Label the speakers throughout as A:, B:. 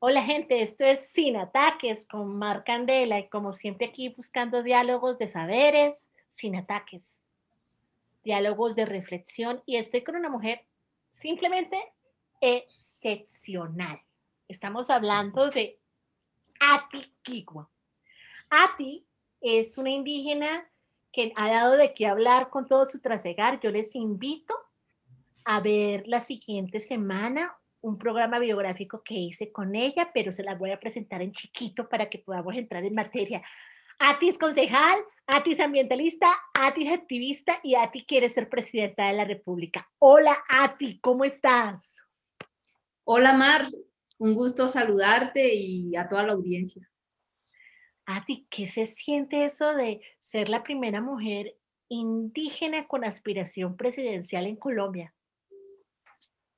A: Hola gente, esto es Sin Ataques con Mar Candela y como siempre aquí buscando diálogos de saberes, sin ataques, diálogos de reflexión y estoy con una mujer simplemente excepcional. Estamos hablando de Ati Kigua. Ati es una indígena que ha dado de qué hablar con todo su trasegar. Yo les invito a ver la siguiente semana un programa biográfico que hice con ella, pero se las voy a presentar en chiquito para que podamos entrar en materia. Ati es concejal, Ati es ambientalista, Ati es activista y Ati quiere ser presidenta de la República. Hola Ati, ¿cómo estás?
B: Hola Mar, un gusto saludarte y a toda la audiencia.
A: Ati, ¿qué se siente eso de ser la primera mujer indígena con aspiración presidencial en Colombia?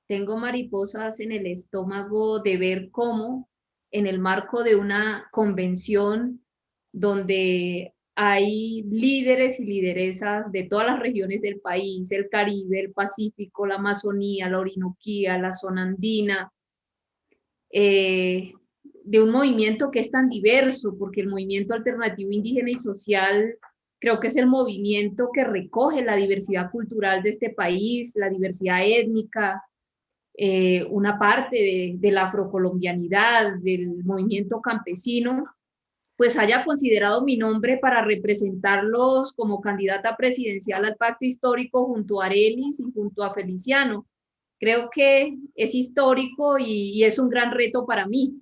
B: Tengo mariposas en el estómago de ver cómo en el marco de una convención donde hay líderes y lideresas de todas las regiones del país, el Caribe, el Pacífico, la Amazonía, la Orinoquía, la zona andina, de un movimiento que es tan diverso, porque el movimiento alternativo indígena y social creo que es el movimiento que recoge la diversidad cultural de este país, la diversidad étnica, una parte de la afrocolombianidad, del movimiento campesino, pues haya considerado mi nombre para representarlos como candidata presidencial al pacto histórico junto a Arelis y junto a Feliciano. Creo que es histórico y es un gran reto para mí.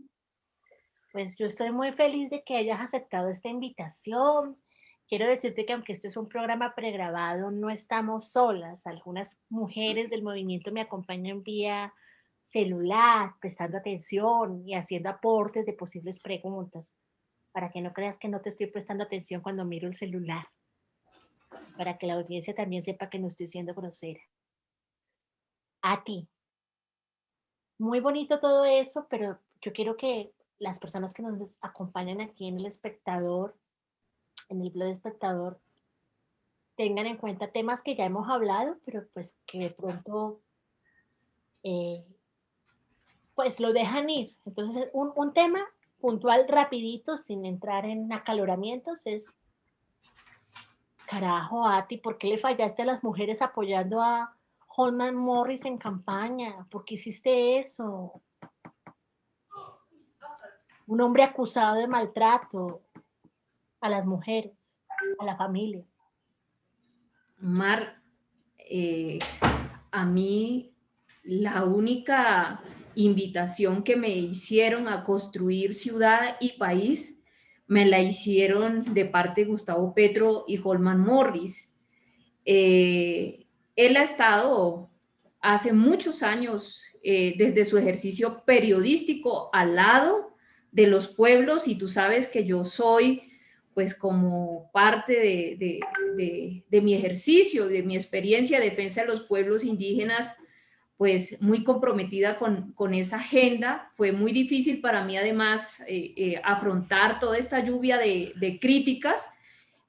A: Pues yo estoy muy feliz de que hayas aceptado esta invitación. Quiero decirte que aunque esto es un programa pregrabado, no estamos solas. Algunas mujeres del movimiento me acompañan vía celular, prestando atención y haciendo aportes de posibles preguntas, para que no creas que no te estoy prestando atención cuando miro el celular, para que la audiencia también sepa que no estoy siendo grosera. A ti, muy bonito todo eso, pero yo quiero que las personas que nos acompañan aquí en el blog espectador, tengan en cuenta temas que ya hemos hablado, pero pues que de pronto eh, pues lo dejan ir. Entonces, un tema puntual rapidito, sin entrar en acaloramientos, es, carajo, Ati, ¿por qué le fallaste a las mujeres apoyando a Holman Morris en campaña? ¿Por qué hiciste eso? Un hombre acusado de maltrato a las mujeres, a la familia.
B: Mar, eh, a mí la única invitación que me hicieron a construir ciudad y país me la hicieron de parte de Gustavo Petro y Holman Morris. Él ha estado hace muchos años desde su ejercicio periodístico al lado de los pueblos y tú sabes que yo soy pues como parte de mi ejercicio, de mi experiencia de defensa de los pueblos indígenas, pues muy comprometida con esa agenda. Fue muy difícil para mí además afrontar toda esta lluvia de críticas,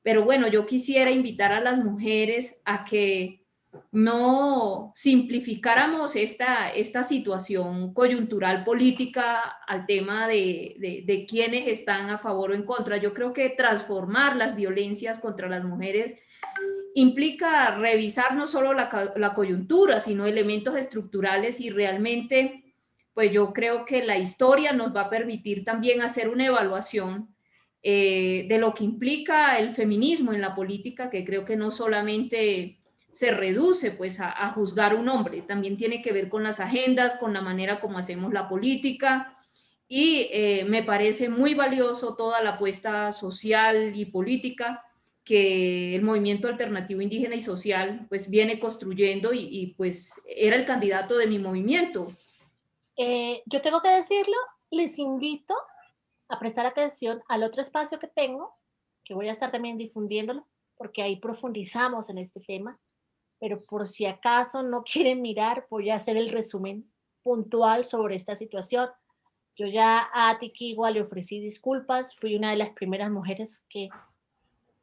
B: pero bueno, yo quisiera invitar a las mujeres a que no simplificáramos esta situación coyuntural política al tema de quienes están a favor o en contra. Yo creo que transformar las violencias contra las mujeres implica revisar no solo la coyuntura, sino elementos estructurales y realmente, pues yo creo que la historia nos va a permitir también hacer una evaluación de lo que implica el feminismo en la política, que creo que no solamente se reduce pues a juzgar un hombre, también tiene que ver con las agendas, con la manera como hacemos la política y me parece muy valioso toda la apuesta social y política que el movimiento alternativo indígena y social pues viene construyendo y pues era el candidato de mi movimiento.
A: Yo tengo que decirlo, les invito a prestar atención al otro espacio que tengo, que voy a estar también difundiéndolo, porque ahí profundizamos en este tema, pero por si acaso no quieren mirar, voy a hacer el resumen puntual sobre esta situación. Yo ya a Tiquigua le ofrecí disculpas, fui una de las primeras mujeres que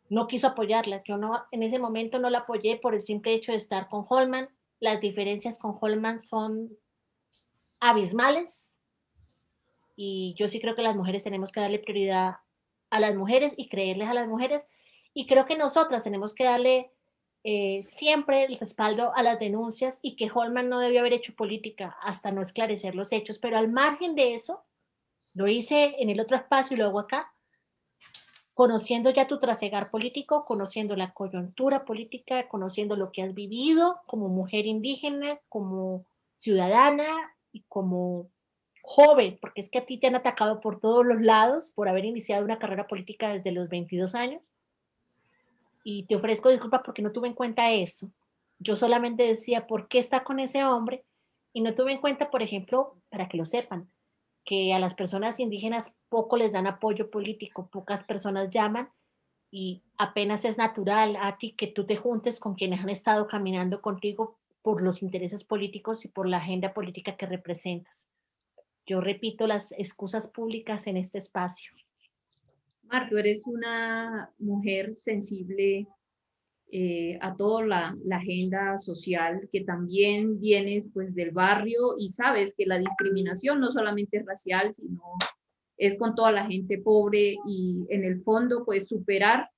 A: no quiso apoyarla. Yo no, en ese momento no la apoyé por el simple hecho de estar con Holman. Las diferencias con Holman son abismales. Y yo sí creo que las mujeres tenemos que darle prioridad a las mujeres y creerles a las mujeres. Y creo que nosotras tenemos que darle siempre el respaldo a las denuncias y que Holman no debió haber hecho política hasta no esclarecer los hechos. Pero al margen de eso, lo hice en el otro espacio y lo hago acá, conociendo ya tu trasegar político, conociendo la coyuntura política, conociendo lo que has vivido como mujer indígena, como ciudadana y como joven, porque es que a ti te han atacado por todos los lados por haber iniciado una carrera política desde los 22 años. Y te ofrezco disculpas porque no tuve en cuenta eso. Yo solamente decía, ¿por qué está con ese hombre? Y no tuve en cuenta, por ejemplo, para que lo sepan, que a las personas indígenas poco les dan apoyo político, pocas personas llaman y apenas es natural a ti que tú te juntes con quienes han estado caminando contigo por los intereses políticos y por la agenda política que representas. Yo repito las excusas públicas en este espacio.
B: Mar, tú eres una mujer sensible a toda la agenda social, que también vienes pues del barrio y sabes que la discriminación no solamente es racial, sino es con toda la gente pobre y en el fondo pues superar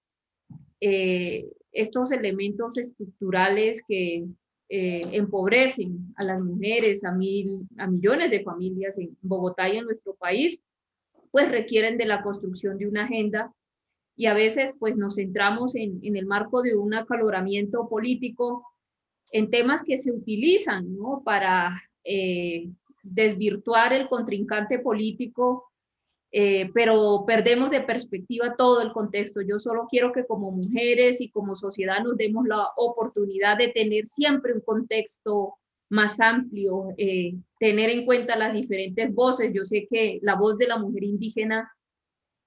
B: estos elementos estructurales que empobrecen a las mujeres, a millones de familias en Bogotá y en nuestro país, pues requieren de la construcción de una agenda y a veces pues nos centramos en el marco de un acaloramiento político en temas que se utilizan, ¿no? Para desvirtuar el contrincante político, pero perdemos de perspectiva todo el contexto. Yo solo quiero que como mujeres y como sociedad nos demos la oportunidad de tener siempre un contexto más amplio, tener en cuenta las diferentes voces. Yo sé que la voz de la mujer indígena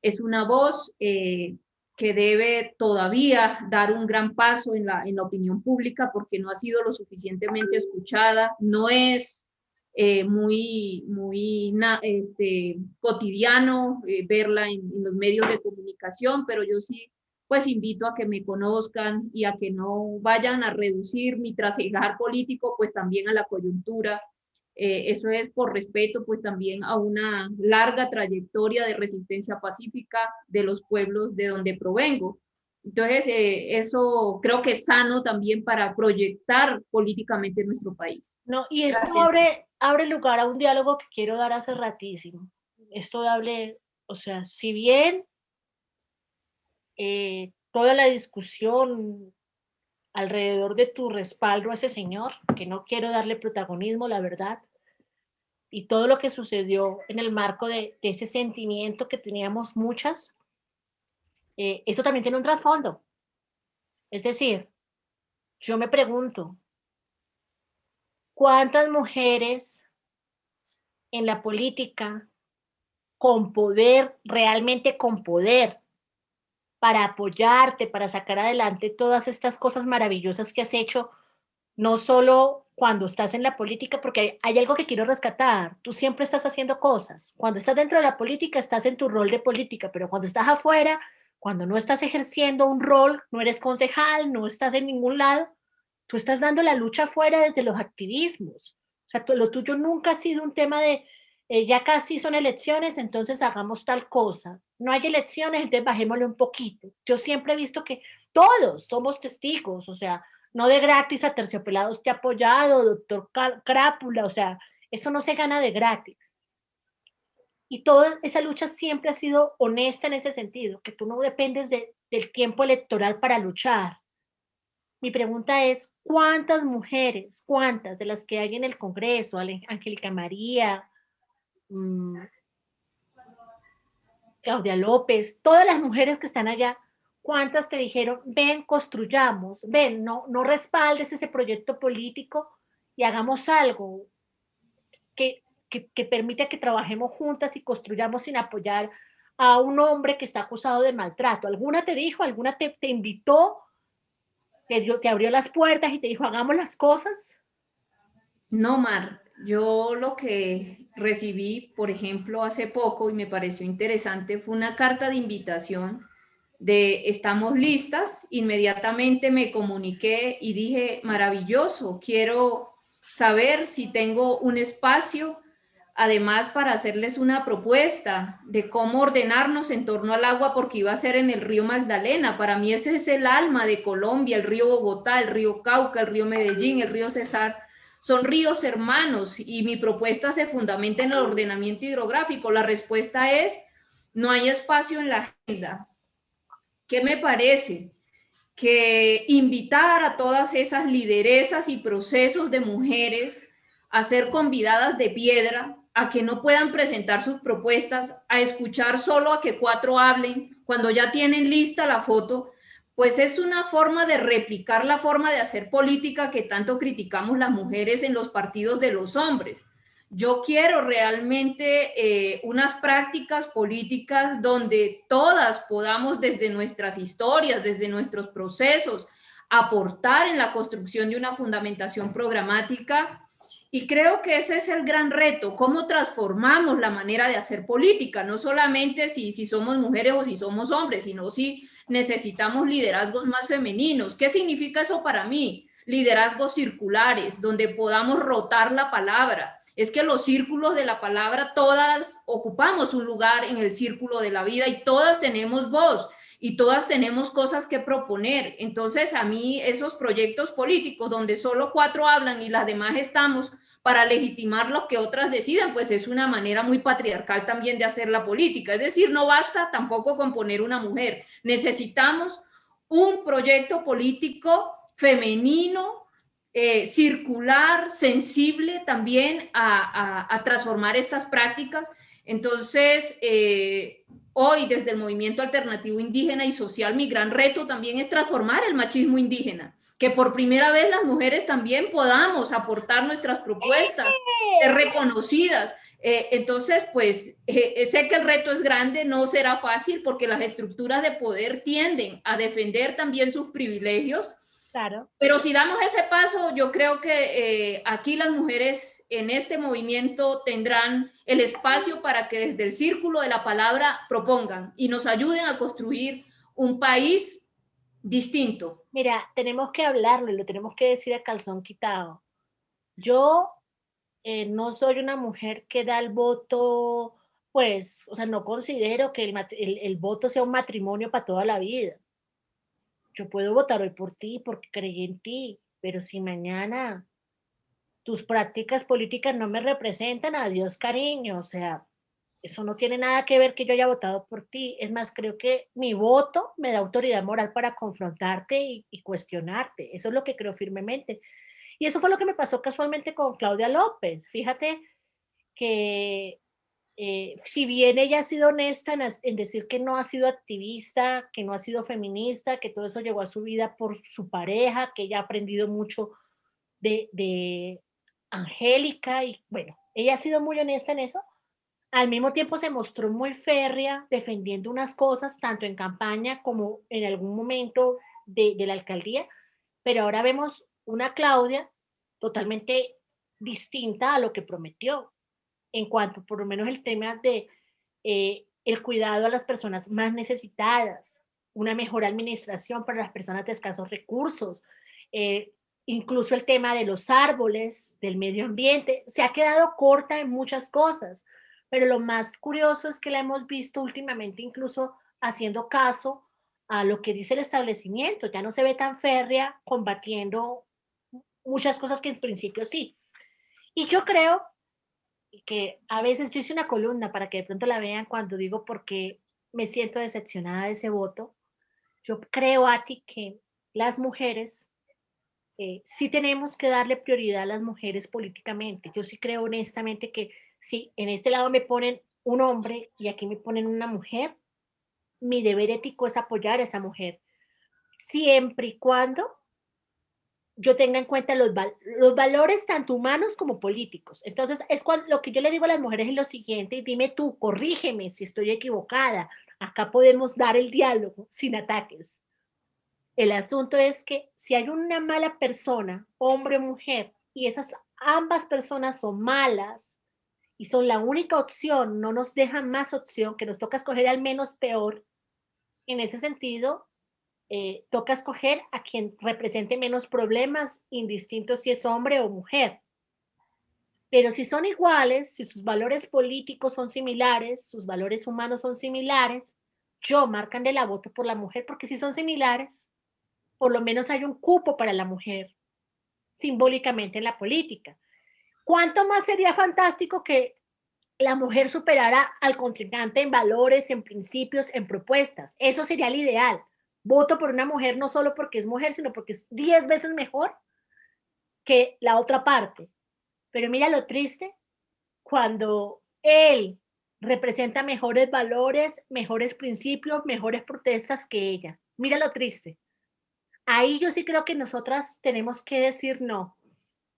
B: es una voz que debe todavía dar un gran paso en la opinión pública porque no ha sido lo suficientemente escuchada, no es cotidiano verla en los medios de comunicación, pero yo sí pues invito a que me conozcan y a que no vayan a reducir mi trasegar político pues también a la coyuntura. Eso es por respeto pues también a una larga trayectoria de resistencia pacífica de los pueblos de donde provengo. Entonces, eso creo que es sano también para proyectar políticamente nuestro país.
A: No, y esto
B: Gracias.
A: abre lugar a un diálogo que quiero dar hace ratísimo. Esto hable, o sea, si bien toda la discusión alrededor de tu respaldo a ese señor, que no quiero darle protagonismo, la verdad, y todo lo que sucedió en el marco de ese sentimiento que teníamos muchas, eso también tiene un trasfondo. Es decir, yo me pregunto, ¿cuántas mujeres en la política con poder, realmente con poder, para apoyarte, para sacar adelante todas estas cosas maravillosas que has hecho, no solo cuando estás en la política, porque hay algo que quiero rescatar, tú siempre estás haciendo cosas, cuando estás dentro de la política estás en tu rol de política, pero cuando estás afuera, cuando no estás ejerciendo un rol, no eres concejal, no estás en ningún lado, tú estás dando la lucha afuera desde los activismos, o sea, lo tuyo nunca ha sido un tema de ya casi son elecciones, entonces hagamos tal cosa. No hay elecciones, entonces bajémosle un poquito. Yo siempre he visto que todos somos testigos, o sea, no de gratis a Terciopelados te ha apoyado, doctor Crápula, o sea, eso no se gana de gratis. Y toda esa lucha siempre ha sido honesta en ese sentido, que tú no dependes del tiempo electoral para luchar. Mi pregunta es, ¿cuántas mujeres, cuántas de las que hay en el Congreso, Angélica María, Claudia López, todas las mujeres que están allá, cuántas te dijeron, ven, construyamos, ven, no respaldes ese proyecto político y hagamos algo que permita que trabajemos juntas y construyamos sin apoyar a un hombre que está acusado de maltrato? ¿Alguna te dijo, alguna te invitó, te abrió las puertas y te dijo, hagamos las cosas?
B: No, Mar, yo lo que recibí, por ejemplo, hace poco y me pareció interesante fue una carta de invitación de estamos listas. Inmediatamente me comuniqué y dije, maravilloso, quiero saber si tengo un espacio además para hacerles una propuesta de cómo ordenarnos en torno al agua, porque iba a ser en el río Magdalena. Para mí ese es el alma de Colombia, el río Bogotá, el río Cauca, el río Medellín, el río Cesar. Son ríos hermanos y mi propuesta se fundamenta en el ordenamiento hidrográfico. La respuesta es, no hay espacio en la agenda. ¿Qué me parece? Que invitar a todas esas lideresas y procesos de mujeres a ser convidadas de piedra, a que no puedan presentar sus propuestas, a escuchar solo a que 4 hablen, cuando ya tienen lista la foto, pues es una forma de replicar la forma de hacer política que tanto criticamos las mujeres en los partidos de los hombres. Yo quiero realmente unas prácticas políticas donde todas podamos desde nuestras historias, desde nuestros procesos, aportar en la construcción de una fundamentación programática. Y creo que ese es el gran reto, cómo transformamos la manera de hacer política, no solamente si somos mujeres o si somos hombres, sino si necesitamos liderazgos más femeninos. ¿Qué significa eso para mí? Liderazgos circulares, donde podamos rotar la palabra. Es que los círculos de la palabra, todas ocupamos un lugar en el círculo de la vida y todas tenemos voz y todas tenemos cosas que proponer. Entonces, a mí esos proyectos políticos donde solo 4 hablan y las demás estamos para legitimar lo que otras deciden, pues es una manera muy patriarcal también de hacer la política. Es decir, no basta tampoco con poner una mujer. Necesitamos un proyecto político femenino, circular, sensible también a transformar estas prácticas. Entonces, hoy desde el movimiento alternativo indígena y social, mi gran reto también es transformar el machismo indígena, que por primera vez las mujeres también podamos aportar nuestras propuestas, ser reconocidas. Entonces, pues, sé que el reto es grande, no será fácil porque las estructuras de poder tienden a defender también sus privilegios.
A: Claro.
B: Pero si damos ese paso, yo creo que aquí las mujeres en este movimiento tendrán el espacio para que desde el círculo de la palabra propongan y nos ayuden a construir un país distinto.
A: Mira, tenemos que hablarlo y lo tenemos que decir a calzón quitado. Yo no soy una mujer que da el voto, pues, o sea, no considero que el voto sea un matrimonio para toda la vida. Yo puedo votar hoy por ti porque creí en ti, pero si mañana tus prácticas políticas no me representan, adiós cariño, o sea, eso no tiene nada que ver que yo haya votado por ti. Es más, creo que mi voto me da autoridad moral para confrontarte y cuestionarte. Eso es lo que creo firmemente. Y eso fue lo que me pasó casualmente con Claudia López. Fíjate que si bien ella ha sido honesta en decir que no ha sido activista, que no ha sido feminista, que todo eso llegó a su vida por su pareja, que ella ha aprendido mucho de Angélica y bueno, ella ha sido muy honesta en eso. Al mismo tiempo se mostró muy férrea defendiendo unas cosas, tanto en campaña como en algún momento de la alcaldía, pero ahora vemos una Claudia totalmente distinta a lo que prometió en cuanto por lo menos el tema de el cuidado a las personas más necesitadas, una mejor administración para las personas de escasos recursos, eh, incluso el tema de los árboles, del medio ambiente, se ha quedado corta en muchas cosas, pero lo más curioso es que la hemos visto últimamente incluso haciendo caso a lo que dice el establecimiento, ya no se ve tan férrea combatiendo muchas cosas que en principio sí. Y yo creo que a veces yo hice una columna para que de pronto la vean cuando digo por qué me siento decepcionada de ese voto. Yo creo, Ati, que las mujeres sí tenemos que darle prioridad a las mujeres políticamente. Yo sí creo honestamente que si en este lado me ponen un hombre y aquí me ponen una mujer, mi deber ético es apoyar a esa mujer, siempre y cuando yo tenga en cuenta los valores tanto humanos como políticos. Entonces, es cuando, lo que yo le digo a las mujeres es lo siguiente, y dime tú, corrígeme si estoy equivocada. Acá podemos dar el diálogo sin ataques. El asunto es que si hay una mala persona, hombre o mujer, y esas ambas personas son malas y son la única opción, no nos dejan más opción, que nos toca escoger al menos peor, en ese sentido, toca escoger a quien represente menos problemas, indistinto si es hombre o mujer. Pero si son iguales, si sus valores políticos son similares, sus valores humanos son similares, yo, Marc la voto por la mujer, porque si son similares, por lo menos hay un cupo para la mujer, simbólicamente en la política. ¿Cuánto más sería fantástico que la mujer superara al contrincante en valores, en principios, en propuestas? Eso sería el ideal. Voto por una mujer no solo porque es mujer, sino porque es 10 veces mejor que la otra parte. Pero mira lo triste, cuando él representa mejores valores, mejores principios, mejores protestas que ella. Mira lo triste. Ahí yo sí creo que nosotras tenemos que decir no.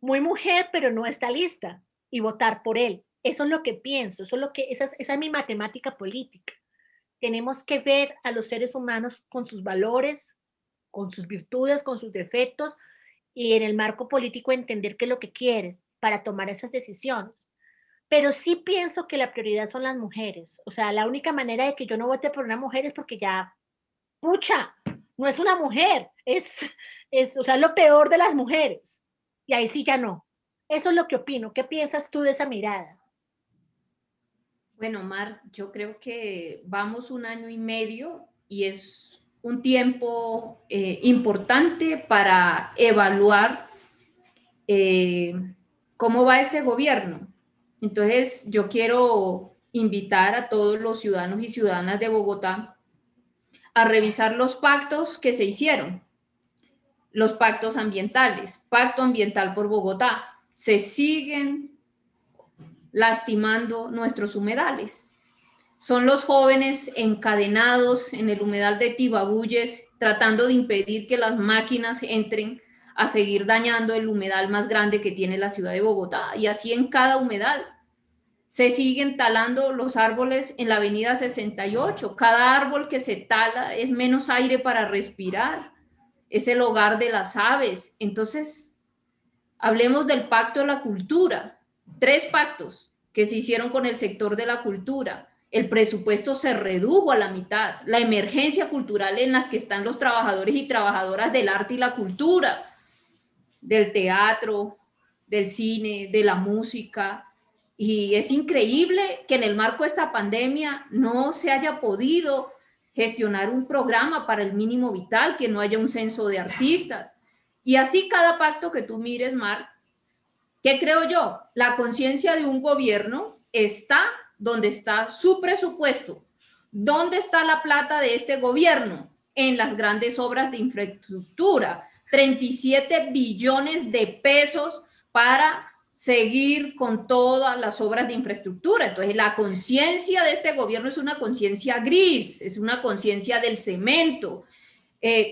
A: Muy mujer, pero no está lista, y votar por él. Eso es lo que pienso, eso es lo que, esa es mi matemática política. Tenemos que ver a los seres humanos con sus valores, con sus virtudes, con sus defectos, y en el marco político entender qué es lo que quieren para tomar esas decisiones. Pero sí pienso que la prioridad son las mujeres. O sea, la única manera de que yo no vote por una mujer es porque ya, pucha, no es una mujer, o sea, lo peor de las mujeres. Y ahí sí ya no. Eso es lo que opino. ¿Qué piensas tú de esa mirada?
B: Bueno, Mar, yo creo que vamos 1 año y medio y es un tiempo importante para evaluar eh, cómo va este gobierno. Entonces, yo quiero invitar a todos los ciudadanos y ciudadanas de Bogotá a revisar los pactos que se hicieron, los pactos ambientales, Pacto Ambiental por Bogotá. Se siguen lastimando nuestros humedales. Son los jóvenes encadenados en el humedal de Tibabuyes, tratando de impedir que las máquinas entren a seguir dañando el humedal más grande que tiene la ciudad de Bogotá. Y así en cada humedal. Se siguen talando los árboles en la avenida 68. Cada árbol que se tala es menos aire para respirar. Es el hogar de las aves. Entonces, hablemos del pacto de la cultura. 3 pactos que se hicieron con el sector de la cultura. El presupuesto se redujo a la mitad. La emergencia cultural en la que están los trabajadores y trabajadoras del arte y la cultura, del teatro, del cine, de la música. Y es increíble que en el marco de esta pandemia no se haya podido gestionar un programa para el mínimo vital, que no haya un censo de artistas. Y así cada pacto que tú mires, Mar, ¿qué creo yo? La conciencia de un gobierno está donde está su presupuesto. ¿Dónde está la plata de este gobierno? En las grandes obras de infraestructura. 37 billones de pesos para seguir con todas las obras de infraestructura. Entonces, la conciencia de este gobierno es una conciencia gris, es una conciencia del cemento.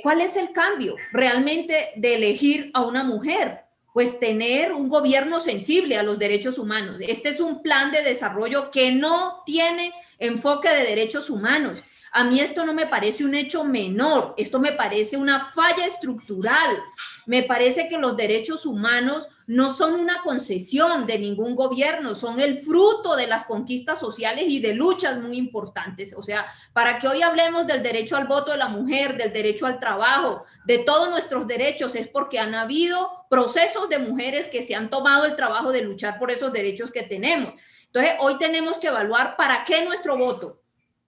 B: ¿Cuál es el cambio realmente de elegir a una mujer? Pues tener un gobierno sensible a los derechos humanos. Este es un plan de desarrollo que no tiene enfoque de derechos humanos. A mí esto no me parece un hecho menor, esto me parece una falla estructural. Me parece que los derechos humanos no son una concesión de ningún gobierno, son el fruto de las conquistas sociales y de luchas muy importantes. O sea, para que hoy hablemos del derecho al voto de la mujer, del derecho al trabajo, de todos nuestros derechos, es porque han habido procesos de mujeres que se han tomado el trabajo de luchar por esos derechos que tenemos. Entonces, hoy tenemos que evaluar para qué nuestro voto,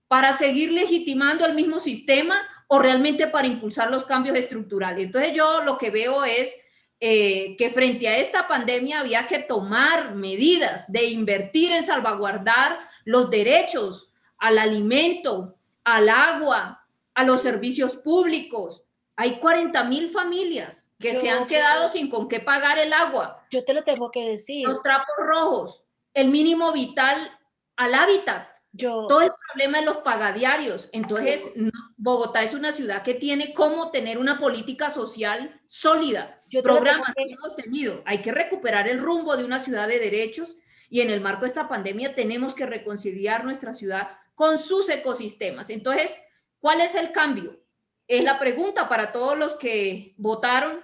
B: para seguir legitimando el mismo sistema o realmente para impulsar los cambios estructurales. Entonces, yo lo que veo es que frente a esta pandemia había que tomar medidas de invertir en salvaguardar los derechos al alimento, al agua, a los servicios públicos. Hay 40,000 familias que se han quedado sin con qué pagar el agua.
A: Yo te lo tengo que decir.
B: Los trapos rojos, el mínimo vital al hábitat. Todo el problema de los pagadiarios. Entonces, Bogotá es una ciudad que tiene cómo tener una política social sólida. Programas que hemos tenido. Hay que recuperar el rumbo de una ciudad de derechos y en el marco de esta pandemia tenemos que reconciliar nuestra ciudad con sus ecosistemas. Entonces, ¿cuál es el cambio? Es la pregunta para todos los que votaron.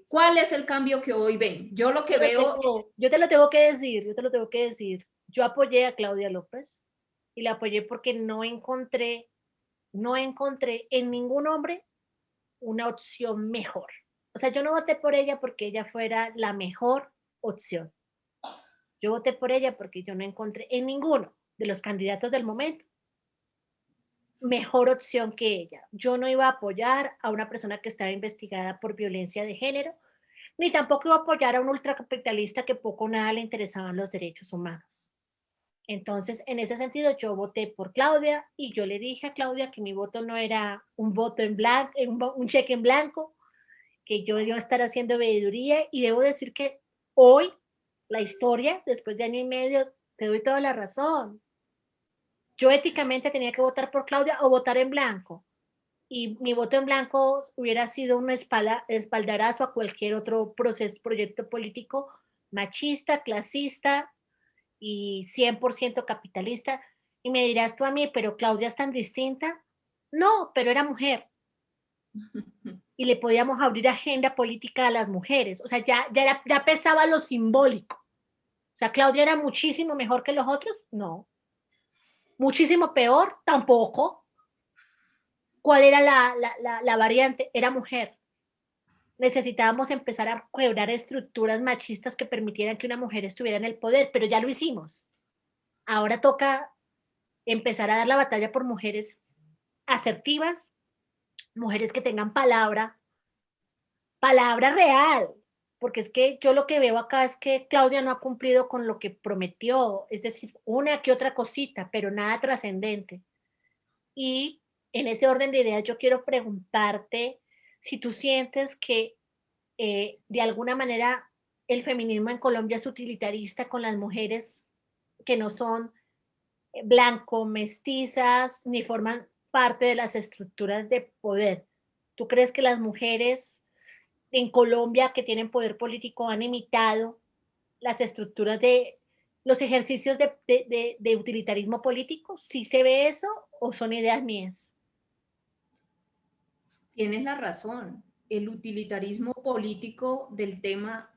B: ¿Cuál es el cambio que hoy ven? Yo lo que veo...
A: Yo te lo tengo que decir. Yo apoyé a Claudia López y la apoyé porque no encontré en ningún hombre una opción mejor. O sea, yo no voté por ella porque ella fuera la mejor opción. Yo voté por ella porque yo no encontré en ninguno de los candidatos del momento mejor opción que ella. Yo no iba a apoyar a una persona que estaba investigada por violencia de género, ni tampoco iba a apoyar a un ultracapitalista que poco o nada le interesaban los derechos humanos. Entonces, en ese sentido, yo voté por Claudia y yo le dije a Claudia que mi voto no era un voto en blanco, un cheque en blanco, que yo iba a estar haciendo veeduría y debo decir que hoy la historia, después de año y medio, te doy toda la razón. Yo éticamente tenía que votar por Claudia o votar en blanco. Y mi voto en blanco hubiera sido un espaldarazo a cualquier otro proyecto político machista, clasista y 100% capitalista. Y me dirás tú a mí, pero Claudia es tan distinta. No, pero era mujer y le podíamos abrir agenda política a las mujeres. O sea, ya pesaba lo simbólico. O sea, Claudia era muchísimo mejor que los otros. No. Muchísimo peor, tampoco. ¿Cuál era la variante? Era mujer. Necesitábamos empezar a quebrar estructuras machistas que permitieran que una mujer estuviera en el poder, pero ya lo hicimos. Ahora toca empezar a dar la batalla por mujeres asertivas, mujeres que tengan palabra, palabra real, porque es que yo lo que veo acá es que Claudia no ha cumplido con lo que prometió, es decir, una que otra cosita, pero nada trascendente. Y en ese orden de ideas yo quiero preguntarte si tú sientes que de alguna manera el feminismo en Colombia es utilitarista con las mujeres que no son blanco, mestizas, ni forman parte de las estructuras de poder. ¿Tú crees que las mujeres en Colombia que tienen poder político han imitado las estructuras de los ejercicios de utilitarismo político? ¿Sí se ve eso o son ideas mías?
B: Tienes la razón. El utilitarismo político del tema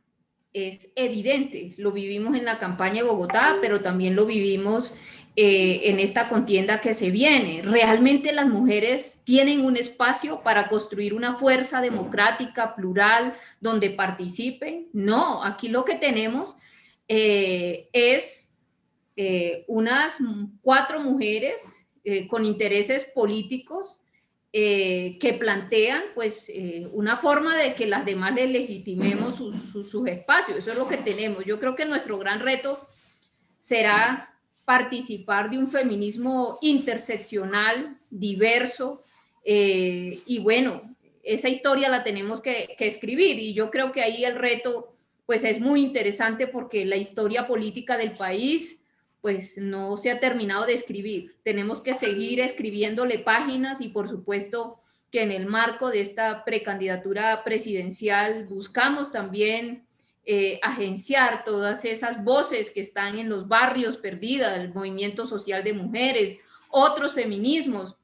B: es evidente. Lo vivimos en la campaña de Bogotá, pero también lo vivimos en esta contienda que se viene. ¿Realmente las mujeres tienen un espacio para construir una fuerza democrática, plural, donde participen? No, aquí lo que tenemos es unas 4 mujeres con intereses políticos que plantean pues una forma de que las demás les legitimemos sus espacios. Eso es lo que tenemos. Yo creo que nuestro gran reto será participar de un feminismo interseccional, diverso, y bueno, esa historia la tenemos que escribir y yo creo que ahí el reto pues es muy interesante porque la historia política del país pues no se ha terminado de escribir. Tenemos que seguir escribiéndole páginas y por supuesto que en el marco de esta precandidatura presidencial buscamos también agenciar todas esas voces que están en los barrios perdidas, el movimiento social de mujeres, otros feminismos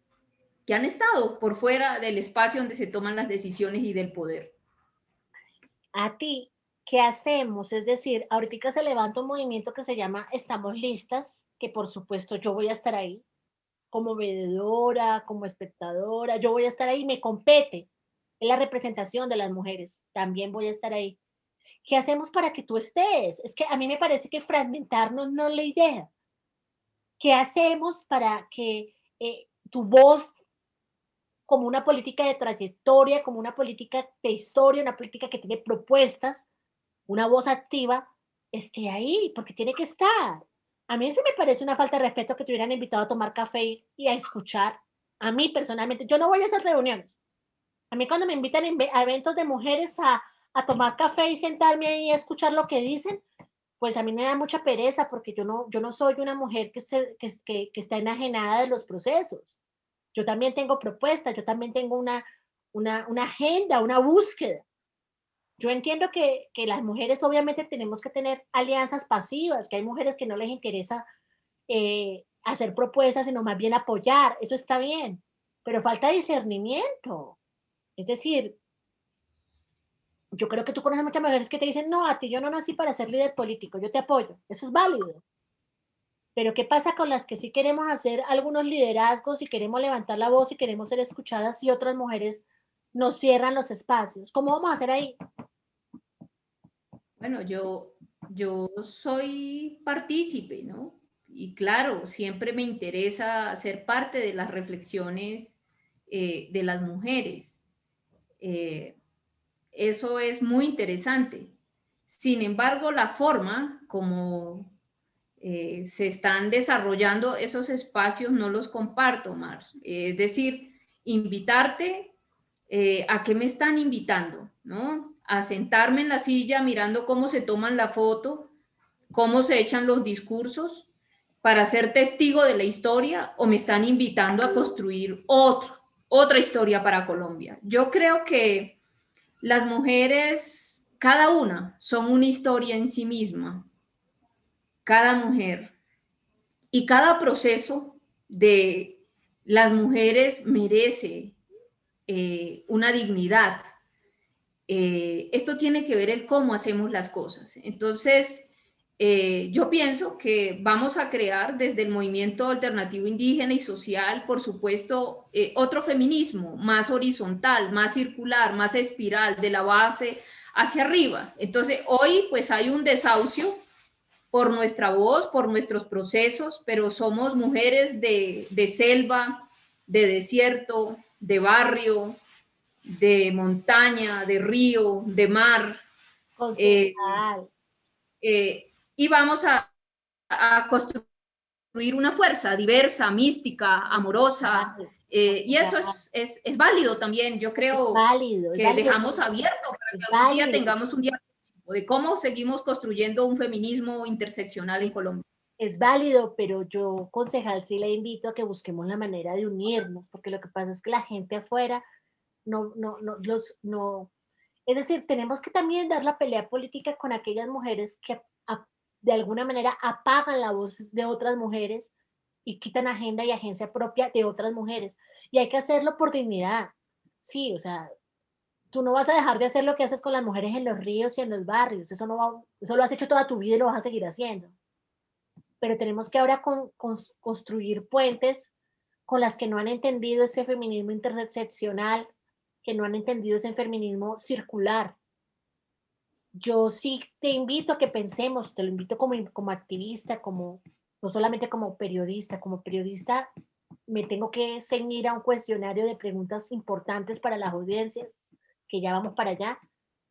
B: que han estado por fuera del espacio donde se toman las decisiones y del poder.
A: A ti, ¿qué hacemos? Es decir, ahorita se levanta un movimiento que se llama Estamos Listas, que por supuesto yo voy a estar ahí como veedora, como espectadora, yo voy a estar ahí, me compete, es la representación de las mujeres, también voy a estar ahí. ¿Qué hacemos para que tú estés? Es que a mí me parece que fragmentarnos no es la idea. ¿Qué hacemos para que tu voz, como una política de trayectoria, como una política de historia, una política que tiene propuestas, una voz activa, esté ahí? Porque tiene que estar. A mí se me parece una falta de respeto que te hubieran invitado a tomar café y a escuchar. A mí personalmente, yo no voy a esas reuniones. A mí cuando me invitan a eventos de mujeres a tomar café y sentarme ahí a escuchar lo que dicen, pues a mí me da mucha pereza porque yo no soy una mujer que está enajenada de los procesos. Yo también tengo propuestas, yo también tengo una agenda, una búsqueda. Yo entiendo que las mujeres obviamente tenemos que tener alianzas pasivas, que hay mujeres que no les interesa hacer propuestas, sino más bien apoyar, eso está bien, pero falta discernimiento. Es decir, yo creo que tú conoces muchas mujeres que te dicen, no, a ti yo no nací para ser líder político, yo te apoyo, eso es válido. Pero ¿qué pasa con las que sí queremos hacer algunos liderazgos y queremos levantar la voz y queremos ser escuchadas y otras mujeres nos cierran los espacios? ¿Cómo vamos a hacer ahí?
B: Bueno, yo yo soy partícipe, ¿no? Y claro, siempre me interesa ser parte de las reflexiones de las mujeres. Eh, Eso es muy interesante. Sin embargo, la forma como se están desarrollando esos espacios no los comparto, Mar. Es decir, invitarte, ¿a qué me están invitando? ¿No? A sentarme en la silla mirando cómo se toman la foto, cómo se echan los discursos para ser testigo de la historia, o me están invitando a construir otra historia para Colombia. Yo creo que las mujeres, cada una, son una historia en sí misma, cada mujer. Y cada proceso de las mujeres merece una dignidad. Esto tiene que ver el cómo hacemos las cosas. Entonces, yo pienso que vamos a crear desde el movimiento alternativo indígena y social, por supuesto, otro feminismo más horizontal, más circular, más espiral, de la base hacia arriba. Entonces, hoy pues hay un desahucio por nuestra voz, por nuestros procesos, pero somos mujeres de selva, de desierto, de barrio, de montaña, de río, de mar, eh,
A: Concejal.
B: y vamos a construir una fuerza diversa, mística, amorosa, y eso es válido también. Yo creo
A: Es
B: que
A: válido,
B: dejamos abierto para
A: es
B: que algún día
A: válido.
B: tengamos un diálogo de cómo seguimos construyendo un feminismo interseccional en Colombia.
A: Es válido, pero yo, concejal, sí le invito a que busquemos la manera de unirnos, porque lo que pasa es que la gente afuera no, es decir, tenemos que también dar la pelea política con aquellas mujeres que de alguna manera apagan la voz de otras mujeres y quitan agenda y agencia propia de otras mujeres. Y hay que hacerlo por dignidad. Sí, o sea, tú no vas a dejar de hacer lo que haces con las mujeres en los ríos y en los barrios. Eso no va, eso lo has hecho toda tu vida y lo vas a seguir haciendo. Pero tenemos que ahora construir puentes con las que no han entendido ese feminismo interseccional, que no han entendido ese feminismo circular. Yo sí te invito a que pensemos, te lo invito como activista, no solamente como periodista me tengo que ceñir a un cuestionario de preguntas importantes para las audiencias, que ya vamos para allá,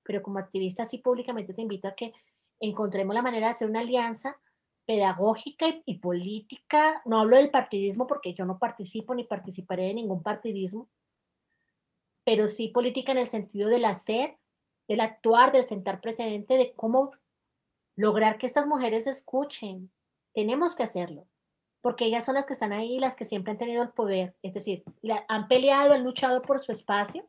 A: pero como activista sí públicamente te invito a que encontremos la manera de hacer una alianza pedagógica y política. No hablo del partidismo porque yo no participo ni participaré de ningún partidismo, pero sí política en el sentido del hacer, del actuar, del sentar precedente, de cómo lograr que estas mujeres escuchen. Tenemos que hacerlo, porque ellas son las que están ahí, las que siempre han tenido el poder, es decir, han peleado, han luchado por su espacio,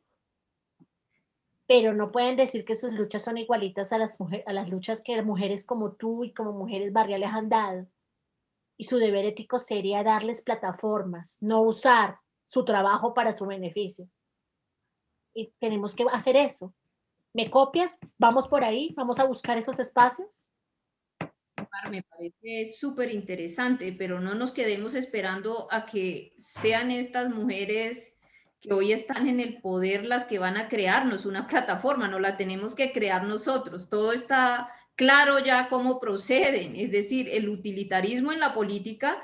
A: pero no pueden decir que sus luchas son igualitas a las luchas que mujeres como tú y como mujeres barriales han dado. Y su deber ético sería darles plataformas, no usar su trabajo para su beneficio. Y tenemos que hacer eso. ¿Me copias? Vamos por ahí, vamos a buscar esos espacios.
B: Me parece súper interesante, pero no nos quedemos esperando a que sean estas mujeres que hoy están en el poder las que van a crearnos una plataforma, no la tenemos que crear nosotros. Todo está claro ya cómo proceden, es decir, el utilitarismo en la política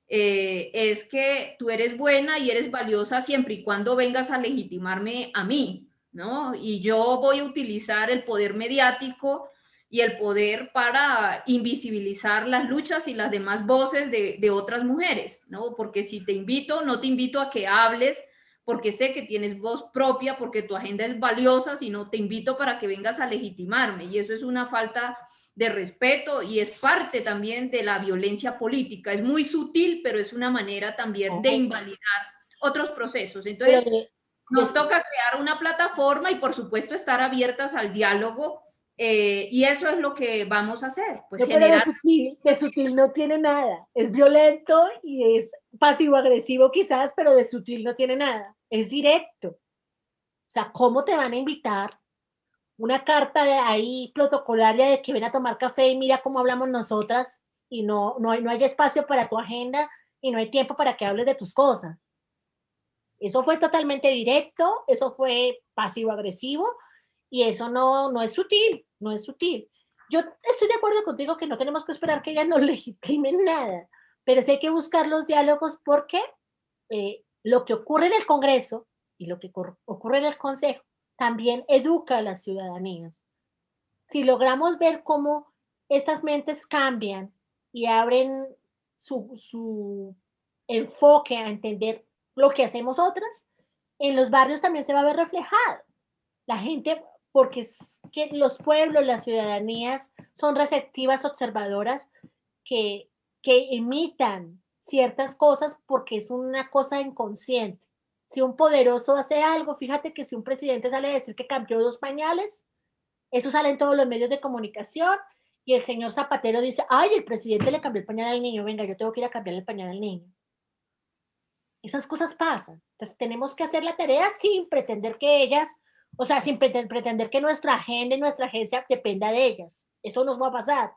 B: es que tú eres buena y eres valiosa siempre y cuando vengas a legitimarme a mí, ¿no? Y yo voy a utilizar el poder mediático y el poder para invisibilizar las luchas y las demás voces de otras mujeres, ¿no? Porque si te invito, no te invito a que hables porque sé que tienes voz propia, porque tu agenda es valiosa, sino te invito para que vengas a legitimarme. Y eso es una falta de respeto y es parte también de la violencia política. Es muy sutil, pero es una manera también de
A: No,
B: invalidar otros procesos.
A: pero
B: Entonces,
A: de
B: nos toca crear una plataforma y por supuesto estar abiertas al diálogo y eso es lo que vamos a hacer, pues
A: no, pero
B: generar.
A: de sutil no tiene nada. Es violento y es pasivo-agresivo quizás, pero de sutil no tiene nada. Es directo. O sea, ¿cómo te van a invitar una carta de ahí protocolaria de que ven a tomar café y mira cómo hablamos nosotras y no hay espacio para tu agenda y no hay tiempo para que hables de tus cosas? Eso fue totalmente directo, eso fue pasivo-agresivo y eso no es sutil, no es sutil. yo estoy de acuerdo contigo que no tenemos que esperar que ellas nos legitimen nada, pero sí hay que buscar los diálogos porque lo que ocurre en el Congreso y lo que ocurre en el Consejo también educa a las ciudadanías. Si logramos ver cómo estas mentes cambian y abren su enfoque a entender lo que hacemos otras, en los barrios también se va a ver reflejado. La gente, porque es que los pueblos, las ciudadanías son receptivas, observadoras, que, que imitan ciertas cosas porque es una cosa inconsciente. Si un poderoso hace algo, fíjate que si un presidente sale a decir que cambió 2 pañales, eso sale en todos los medios de comunicación y el señor Zapatero dice, ay, el presidente le cambió el pañal al niño, venga, yo tengo que ir a cambiarle el pañal al niño. Esas cosas pasan. Entonces tenemos que hacer la tarea sin pretender que ellas, o sea, sin pretender que nuestra agenda y nuestra agencia dependa de ellas. Eso nos va a pasar.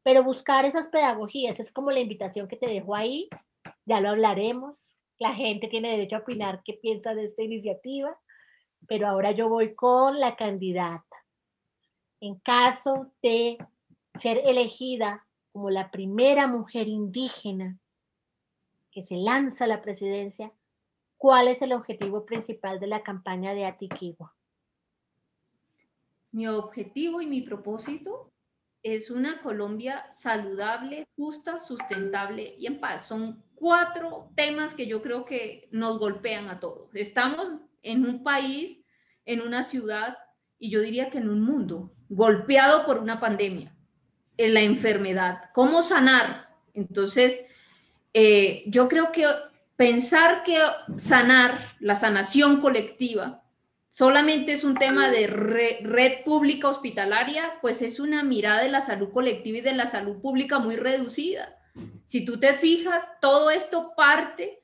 A: Pero buscar esas pedagogías es como la invitación que te dejo ahí. Ya lo hablaremos. La gente tiene derecho a opinar qué piensa de esta iniciativa. Pero ahora yo voy con la candidata. En caso de ser elegida como la primera mujer indígena que se lanza a la presidencia, ¿cuál es el objetivo principal de la campaña de Atiquigua?
B: Mi objetivo y mi propósito es una Colombia saludable, justa, sustentable y en paz. Son 4 temas que yo creo que nos golpean a todos. Estamos en un país, en una ciudad y yo diría que en un mundo golpeado por una pandemia, en la enfermedad. ¿Cómo sanar? Entonces, yo creo que pensar que sanar, la sanación colectiva, solamente es un tema de red pública hospitalaria, pues es una mirada de la salud colectiva y de la salud pública muy reducida. Si tú te fijas, todo esto parte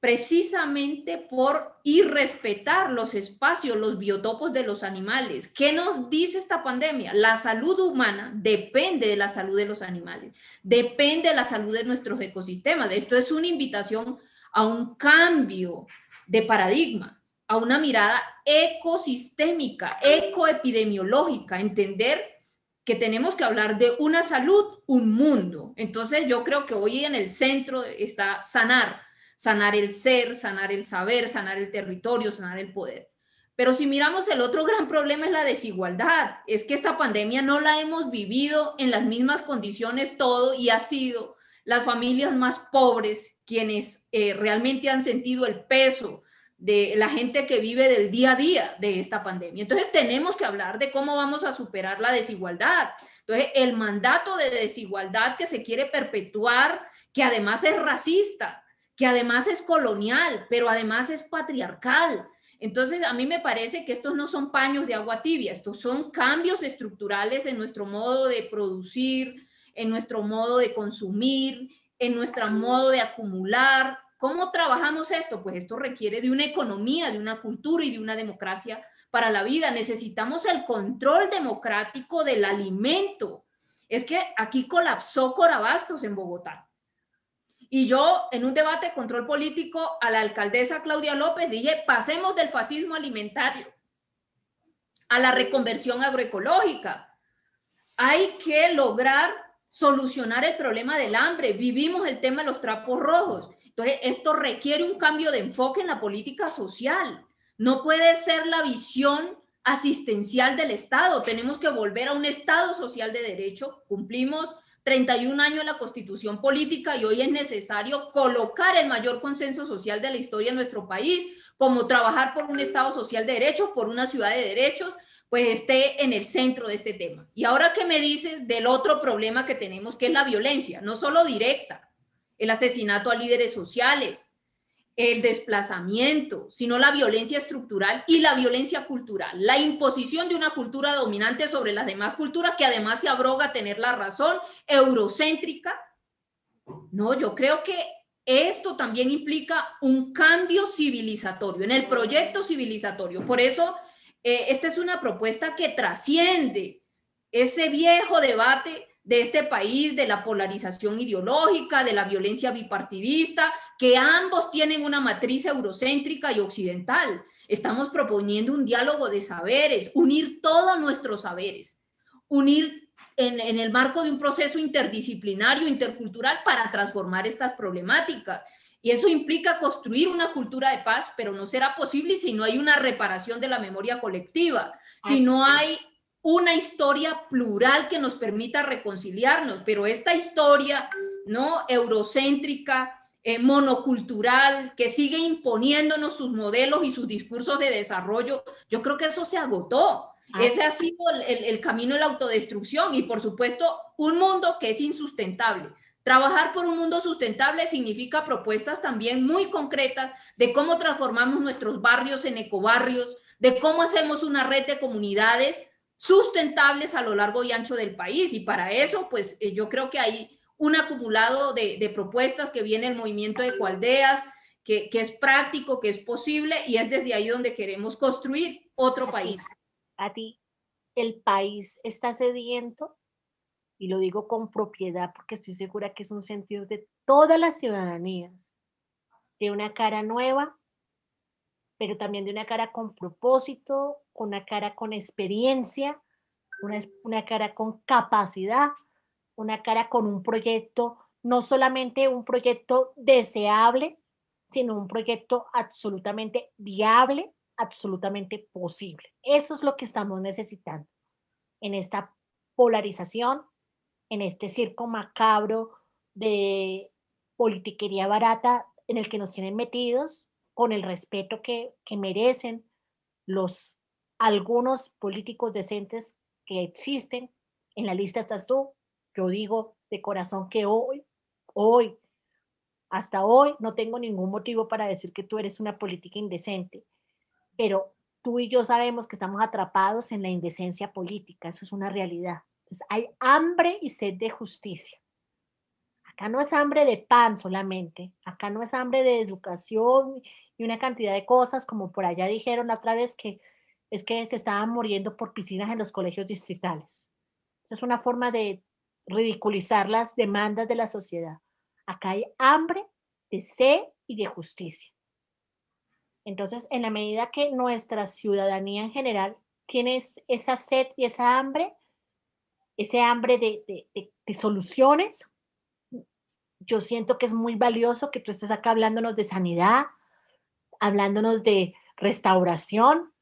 B: precisamente por irrespetar los espacios, los biotopos de los animales. ¿Qué nos dice esta pandemia? La salud humana depende de la salud de los animales, depende de la salud de nuestros ecosistemas. Esto es una invitación a un cambio de paradigma, a una mirada ecosistémica, ecoepidemiológica, entender que tenemos que hablar de una salud, un mundo. Entonces yo creo que hoy en el centro está sanar el ser, sanar el saber, sanar el territorio, sanar el poder. Pero si miramos el otro gran problema es la desigualdad. Es que esta pandemia no la hemos vivido en las mismas condiciones todo y ha sido las familias más pobres quienes realmente han sentido el peso de la gente que vive del día a día de esta pandemia. Entonces tenemos que hablar de cómo vamos a superar la desigualdad. Entonces el mandato de desigualdad que se quiere perpetuar, que además es racista, que además es colonial, pero además es patriarcal. Entonces, a mí me parece que estos no son paños de agua tibia, estos son cambios estructurales en nuestro modo de producir, en nuestro modo de consumir, en nuestro modo de acumular. ¿Cómo trabajamos esto? Pues esto requiere de una economía, de una cultura y de una democracia para la vida. Necesitamos el control democrático del alimento. Es que aquí colapsó Corabastos en Bogotá. Y yo, en un debate de control político, a la alcaldesa Claudia López dije, pasemos del fascismo alimentario a la reconversión agroecológica. Hay que lograr solucionar el problema del hambre. Vivimos el tema de los trapos rojos. Entonces, esto requiere un cambio de enfoque en la política social. No puede ser la visión asistencial del Estado. Tenemos que volver a un Estado social de derecho. Cumplimos 31 años en la Constitución política y hoy es necesario colocar el mayor consenso social de la historia en nuestro país, como trabajar por un Estado social de derechos, por una ciudad de derechos, pues esté en el centro de este tema. Y ahora que me dices del otro problema que tenemos, que es la violencia, no solo directa, el asesinato a líderes sociales, el desplazamiento, sino la violencia estructural y la violencia cultural, la imposición de una cultura dominante sobre las demás culturas que además se abroga a tener la razón, eurocéntrica. No, yo creo que esto también implica un cambio civilizatorio, en el proyecto civilizatorio. Por eso, esta es una propuesta que trasciende ese viejo debate de este país, de la polarización ideológica, de la violencia bipartidista, que ambos tienen una matriz eurocéntrica y occidental. Estamos proponiendo un diálogo de saberes, unir todos nuestros saberes, unir en el marco de un proceso interdisciplinario, intercultural, para transformar estas problemáticas. Y eso implica construir una cultura de paz, pero no será posible si no hay una reparación de la memoria colectiva, si no hay una historia plural que nos permita reconciliarnos. Pero esta historia, ¿no?, eurocéntrica, monocultural, que sigue imponiéndonos sus modelos y sus discursos de desarrollo, yo creo que eso se agotó. Ese ha sido el camino de la autodestrucción y, por supuesto, un mundo que es insustentable. Trabajar por un mundo sustentable significa propuestas también muy concretas de cómo transformamos nuestros barrios en ecobarrios, de cómo hacemos una red de comunidades sustentables a lo largo y ancho del país. Y para eso, pues yo creo que hay un acumulado de propuestas que viene el movimiento de Ecoaldeas, que es práctico, que es posible, y es desde ahí donde queremos construir otro país.
A: A ti, el país está sediento, y lo digo con propiedad porque estoy segura que es un sentido de todas las ciudadanías, de una cara nueva, pero también de una cara con propósito, con una cara con experiencia, una cara con capacidad, una cara con un proyecto, no solamente un proyecto deseable, sino un proyecto absolutamente viable, absolutamente posible. Eso es lo que estamos necesitando en esta polarización, en este circo macabro de politiquería barata en el que nos tienen metidos, con el respeto que merecen los algunos políticos decentes que existen. En la lista estás tú. Yo digo de corazón que hoy, hasta hoy, no tengo ningún motivo para decir que tú eres una política indecente, pero tú y yo sabemos que estamos atrapados en la indecencia política, eso es una realidad. Entonces, hay hambre y sed de justicia. Acá no es hambre de pan solamente, acá no es hambre de educación y una cantidad de cosas, como por allá dijeron la otra vez, que es que se estaban muriendo por piscinas en los colegios distritales. Eso es una forma de ridiculizar las demandas de la sociedad. Acá hay hambre de sed y de justicia. Entonces, en la medida que nuestra ciudadanía en general tiene esa sed y esa hambre, ese hambre de soluciones, yo siento que es muy valioso que tú estés acá hablándonos de sanidad, hablándonos de restauración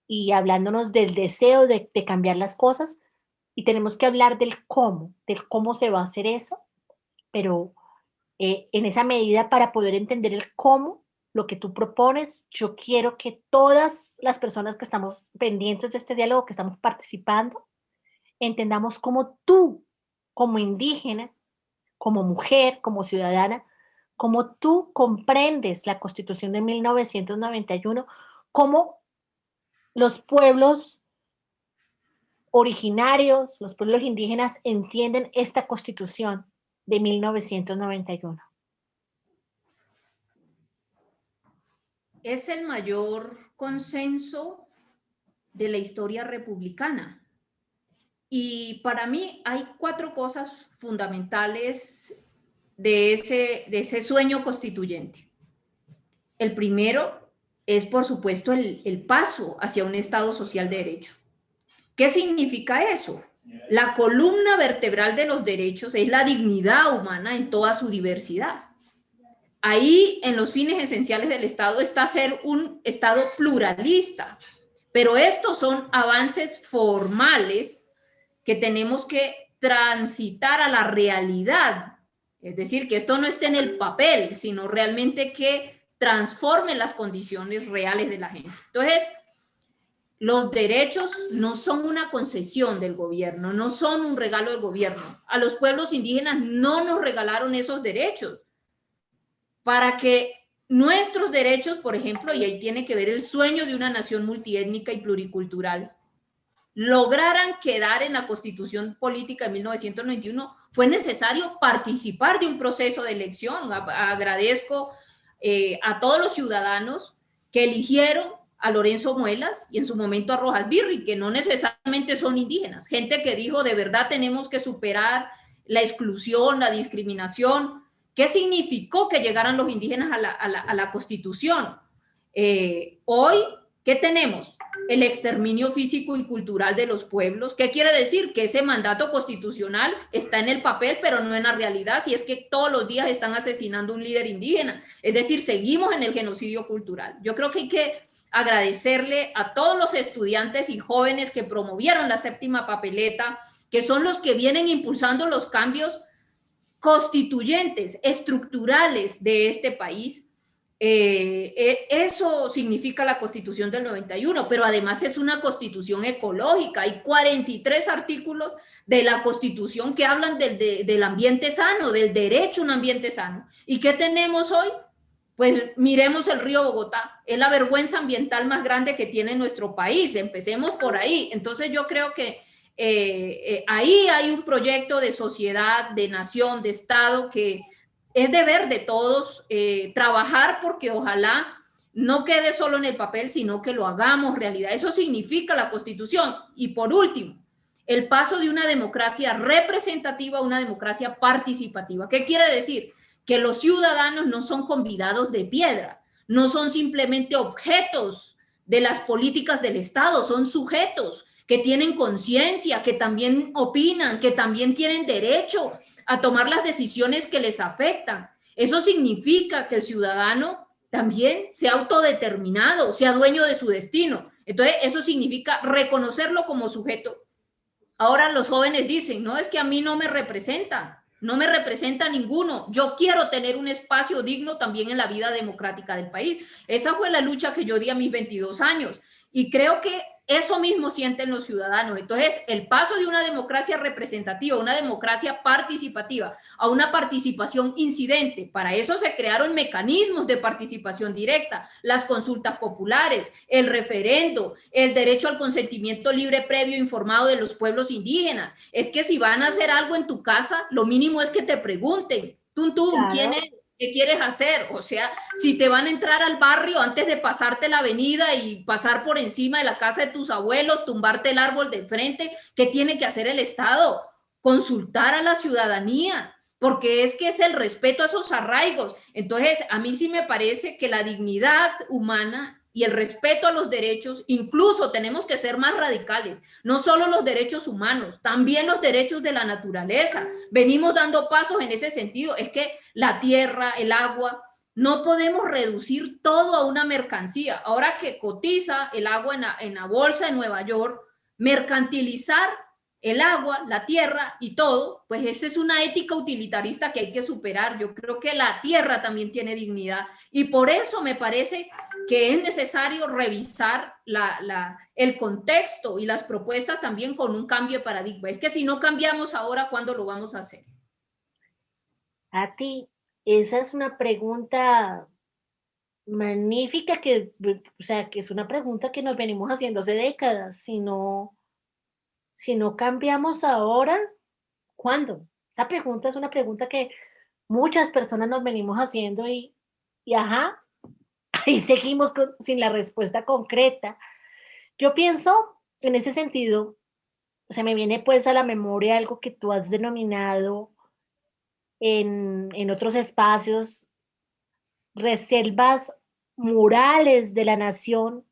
A: y hablándonos del deseo de cambiar las cosas. Y tenemos que hablar del cómo se va a hacer eso, pero en esa medida, para poder entender el cómo, lo que tú propones, yo quiero que todas las personas que estamos pendientes de este diálogo, que estamos participando, entendamos cómo tú, como indígena, como mujer, como ciudadana, cómo tú comprendes la Constitución de 1991, cómo los pueblos originarios, los pueblos indígenas entienden esta Constitución de 1991.
B: Es el mayor consenso de la historia republicana. Y para mí hay 4 cosas fundamentales de ese sueño constituyente. El primero es, por supuesto, el paso hacia un Estado social de derecho. ¿Qué significa eso? La columna vertebral de los derechos es la dignidad humana en toda su diversidad. Ahí, en los fines esenciales del Estado, está ser un Estado pluralista. Pero estos son avances formales que tenemos que transitar a la realidad. Es decir, que esto no esté en el papel, sino realmente que transforme las condiciones reales de la gente. Entonces, los derechos no son una concesión del gobierno, no son un regalo del gobierno. A los pueblos indígenas no nos regalaron esos derechos. Para que nuestros derechos, por ejemplo, y ahí tiene que ver el sueño de una nación multiétnica y pluricultural, lograran quedar en la Constitución Política de 1991, fue necesario participar de un proceso de elección. Agradezco a todos los ciudadanos que eligieron a Lorenzo Muelas y en su momento a Rojas Birri, que no necesariamente son indígenas, gente que dijo de verdad tenemos que superar la exclusión, la discriminación. ¿Qué significó que llegaran los indígenas a la Constitución? Hoy ¿Qué tenemos? El exterminio físico y cultural de los pueblos. ¿Qué quiere decir? Que ese mandato constitucional está en el papel, pero no en la realidad, si es que todos los días están asesinando a un líder indígena. Es decir, seguimos en el genocidio cultural. Yo creo que hay que agradecerle a todos los estudiantes y jóvenes que promovieron la séptima papeleta, que son los que vienen impulsando los cambios constituyentes, estructurales de este país. Eso significa la Constitución del 91, pero además es una Constitución ecológica. Hay 43 artículos de la Constitución que hablan del ambiente sano, del derecho a un ambiente sano. ¿Y qué tenemos hoy? Pues miremos el río Bogotá. Es la vergüenza ambiental más grande que tiene nuestro país. Empecemos por ahí. Entonces yo creo que ahí hay un proyecto de sociedad, de nación, de Estado que es deber de todos trabajar porque ojalá no quede solo en el papel, sino que lo hagamos realidad. Eso significa la Constitución. Y por último, el paso de una democracia representativa a una democracia participativa. ¿Qué quiere decir? Que los ciudadanos no son convidados de piedra, no son simplemente objetos de las políticas del Estado, son sujetos que tienen conciencia, que también opinan, que también tienen derecho a tomar las decisiones que les afectan. Eso significa que el ciudadano también sea autodeterminado, sea dueño de su destino. Entonces, eso significa reconocerlo como sujeto. Ahora los jóvenes dicen, no, es que a mí no me representa, no me representa ninguno. Yo quiero tener un espacio digno también en la vida democrática del país. Esa fue la lucha que yo di a mis 22 años. Y creo que eso mismo sienten los ciudadanos. Entonces, el paso de una democracia representativa, una democracia participativa, a una participación incidente, para eso se crearon mecanismos de participación directa, las consultas populares, el referendo, el derecho al consentimiento libre, previo, informado de los pueblos indígenas. Es que si van a hacer algo en tu casa, lo mínimo es que te pregunten, claro. ¿Quién es? ¿Qué quieres hacer? O sea, si te van a entrar al barrio antes de pasarte la avenida y pasar por encima de la casa de tus abuelos, tumbarte el árbol de frente, ¿qué tiene que hacer el Estado? Consultar a la ciudadanía, porque es que es el respeto a esos arraigos. Entonces, a mí sí me parece que la dignidad humana y el respeto a los derechos, incluso tenemos que ser más radicales, no solo los derechos humanos, también los derechos de la naturaleza. Venimos dando pasos en ese sentido. Es que la tierra, el agua, no podemos reducir todo a una mercancía. Ahora que cotiza el agua en la bolsa de Nueva York, mercantilizar el agua, la tierra y todo, pues esa es una ética utilitarista que hay que superar. Yo creo que la tierra también tiene dignidad y por eso me parece que es necesario revisar el contexto y las propuestas también con un cambio de paradigma. Es que si no cambiamos ahora, ¿cuándo lo vamos a hacer?
A: A ti, esa es una pregunta magnífica que es una pregunta que nos venimos haciendo hace décadas. Si no cambiamos ahora, ¿cuándo? Esa pregunta es una pregunta que muchas personas nos venimos haciendo y ajá, ahí seguimos sin la respuesta concreta. Yo pienso, en ese sentido, se me viene pues a la memoria algo que tú has denominado en otros espacios, reservas morales de la nación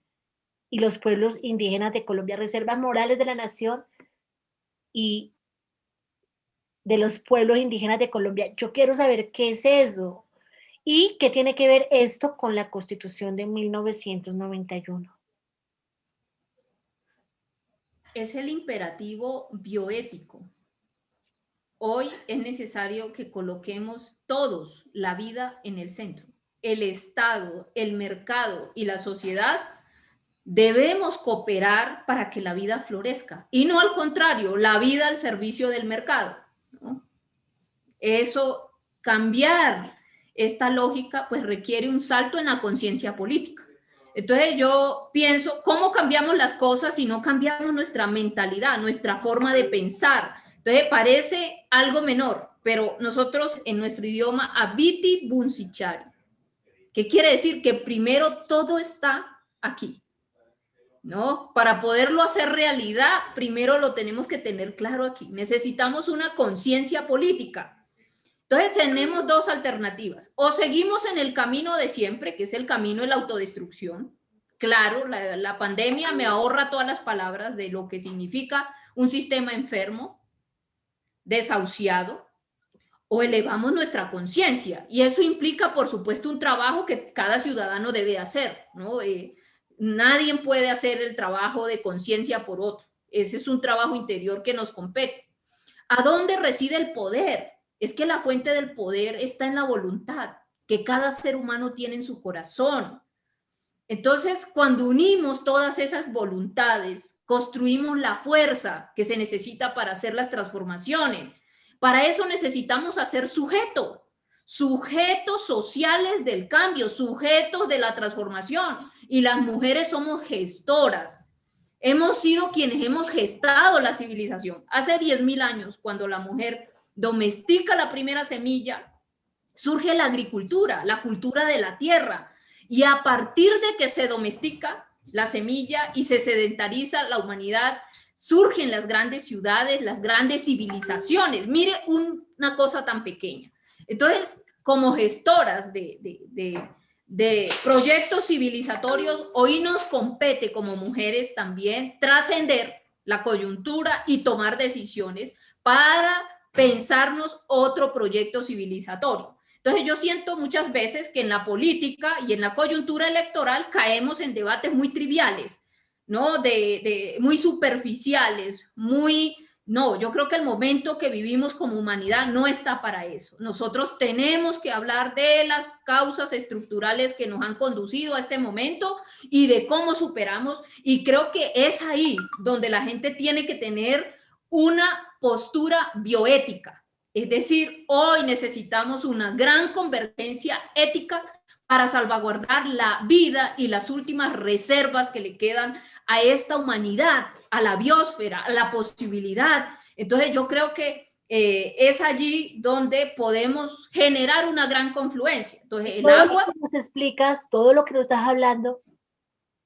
A: y los pueblos indígenas de Colombia, reservas morales de la nación y de los pueblos indígenas de Colombia. Yo quiero saber qué es eso y qué tiene que ver esto con la Constitución de 1991.
B: Es el imperativo bioético. Hoy es necesario que coloquemos todos la vida en el centro. El Estado, el mercado y la sociedad debemos cooperar para que la vida florezca y no al contrario, la vida al servicio del mercado, ¿no? Eso, cambiar esta lógica, pues requiere un salto en la conciencia política. Entonces yo pienso, ¿cómo cambiamos las cosas si no cambiamos nuestra mentalidad, nuestra forma de pensar? Entonces parece algo menor, pero nosotros en nuestro idioma, abiti bunsichari, ¿qué quiere decir? Que primero todo está aquí, ¿no? Para poderlo hacer realidad, primero lo tenemos que tener claro aquí. Necesitamos una conciencia política. Entonces tenemos dos alternativas. O seguimos en el camino de siempre, que es el camino de la autodestrucción, claro, la pandemia me ahorra todas las palabras de lo que significa un sistema enfermo, desahuciado, o elevamos nuestra conciencia. Y eso implica, por supuesto, un trabajo que cada ciudadano debe hacer, ¿no? Nadie puede hacer el trabajo de conciencia por otro. Ese es un trabajo interior que nos compete. ¿A dónde reside el poder? Es que la fuente del poder está en la voluntad que cada ser humano tiene en su corazón. Entonces, cuando unimos todas esas voluntades, construimos la fuerza que se necesita para hacer las transformaciones. Para eso necesitamos hacer sujetos sociales del cambio, sujetos de la transformación. Y las mujeres somos gestoras. Hemos sido quienes hemos gestado la civilización. Hace 10.000 años, cuando la mujer domestica la primera semilla, surge la agricultura, la cultura de la tierra. Y a partir de que se domestica la semilla y se sedentariza la humanidad, surgen las grandes ciudades, las grandes civilizaciones. Mire una cosa tan pequeña. Entonces, como gestoras de proyectos civilizatorios, hoy nos compete como mujeres también trascender la coyuntura y tomar decisiones para pensarnos otro proyecto civilizatorio. Entonces yo siento muchas veces que en la política y en la coyuntura electoral caemos en debates muy triviales, ¿no? Muy superficiales, No, yo creo que el momento que vivimos como humanidad no está para eso. Nosotros tenemos que hablar de las causas estructurales que nos han conducido a este momento y de cómo superamos. Y creo que es ahí donde la gente tiene que tener una postura bioética. Es decir, hoy necesitamos una gran convergencia ética para salvaguardar la vida y las últimas reservas que le quedan a esta humanidad, a la biosfera, a la posibilidad. Entonces yo creo que es allí donde podemos generar una gran confluencia. Entonces el agua...
A: Lo que nos explicas, todo lo que nos estás hablando,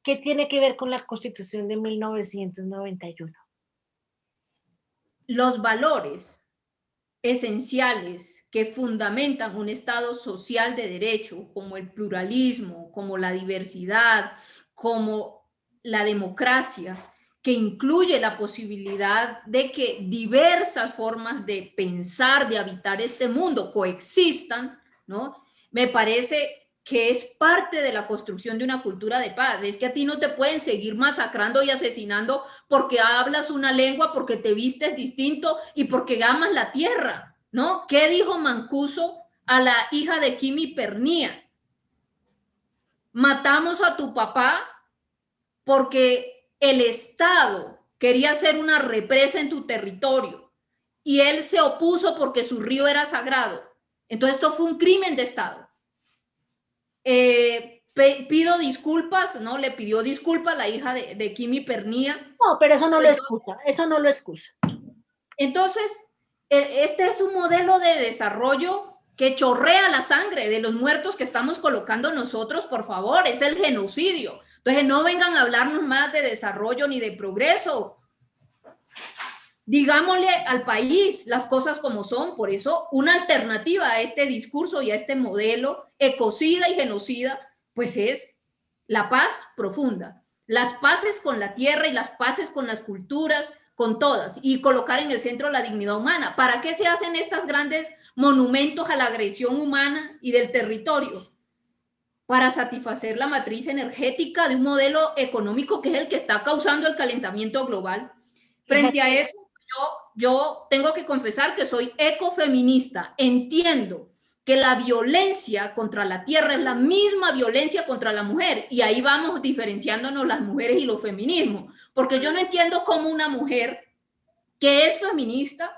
A: ¿qué tiene que ver con la Constitución de 1991?
B: Los valores esenciales que fundamentan un Estado social de derecho, como el pluralismo, como la diversidad, como la democracia, que incluye la posibilidad de que diversas formas de pensar, de habitar este mundo coexistan, ¿no? Me parece que es parte de la construcción de una cultura de paz. Es que a ti no te pueden seguir masacrando y asesinando porque hablas una lengua, porque te vistes distinto y porque amas la tierra, ¿no? ¿Qué dijo Mancuso a la hija de Kimi Pernía? Matamos a tu papá porque el Estado quería hacer una represa en tu territorio y él se opuso porque su río era sagrado. Entonces esto fue un crimen de Estado. Pido disculpas, ¿no? Le pidió disculpas a la hija de Kimi Pernía.
A: No, pero eso no lo excusa, eso no lo excusa.
B: Entonces, este es un modelo de desarrollo que chorrea la sangre de los muertos que estamos colocando nosotros, por favor, es el genocidio. Entonces, no vengan a hablarnos más de desarrollo ni de progreso. Digámosle al país las cosas como son. Por eso, una alternativa a este discurso y a este modelo ecocida y genocida, pues es la paz profunda. Las paces con la tierra y las paces con las culturas, con todas, y colocar en el centro la dignidad humana. ¿Para qué se hacen estos grandes monumentos a la agresión humana y del territorio? Para satisfacer la matriz energética de un modelo económico que es el que está causando el calentamiento global. Frente a eso, yo tengo que confesar que soy ecofeminista. Entiendo que la violencia contra la tierra es la misma violencia contra la mujer, y ahí vamos diferenciándonos las mujeres y los feminismos, porque yo no entiendo cómo una mujer que es feminista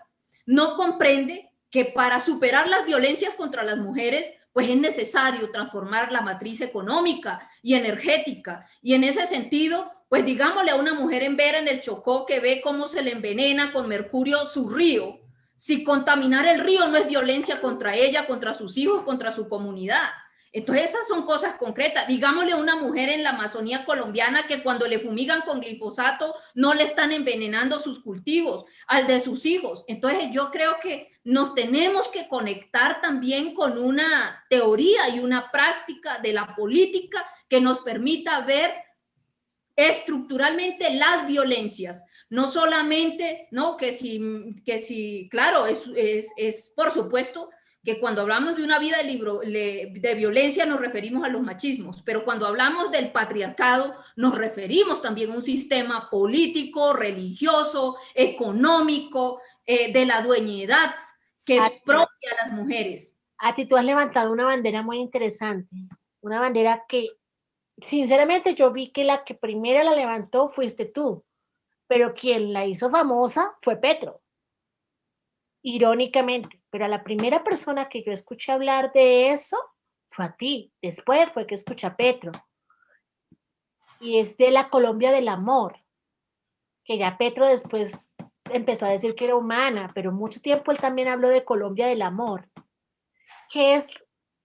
B: no comprende que para superar las violencias contra las mujeres pues es necesario transformar la matriz económica y energética, y en ese sentido pues digámosle a una mujer en Vera, en el Chocó, que ve cómo se le envenena con mercurio su río, si contaminar el río no es violencia contra ella, contra sus hijos, contra su comunidad. Entonces esas son cosas concretas. Digámosle a una mujer en la Amazonía colombiana que cuando le fumigan con glifosato no le están envenenando sus cultivos, al de sus hijos. Entonces yo creo que nos tenemos que conectar también con una teoría y una práctica de la política que nos permita ver estructuralmente las violencias, no solamente, ¿no? Que si claro, es por supuesto que cuando hablamos de una vida de violencia nos referimos a los machismos, pero cuando hablamos del patriarcado nos referimos también a un sistema político, religioso, económico, de la dueñidad que es propia a las mujeres.
A: A ti tú has levantado una bandera muy interesante, una bandera que sinceramente yo vi que la que primero la levantó fuiste tú, pero quien la hizo famosa fue Petro, irónicamente, pero a la primera persona que yo escuché hablar de eso fue a ti, después fue que escuché a Petro, y es de la Colombia del amor, que ya Petro después empezó a decir que era humana, pero mucho tiempo él también habló de Colombia del amor. ¿Qué es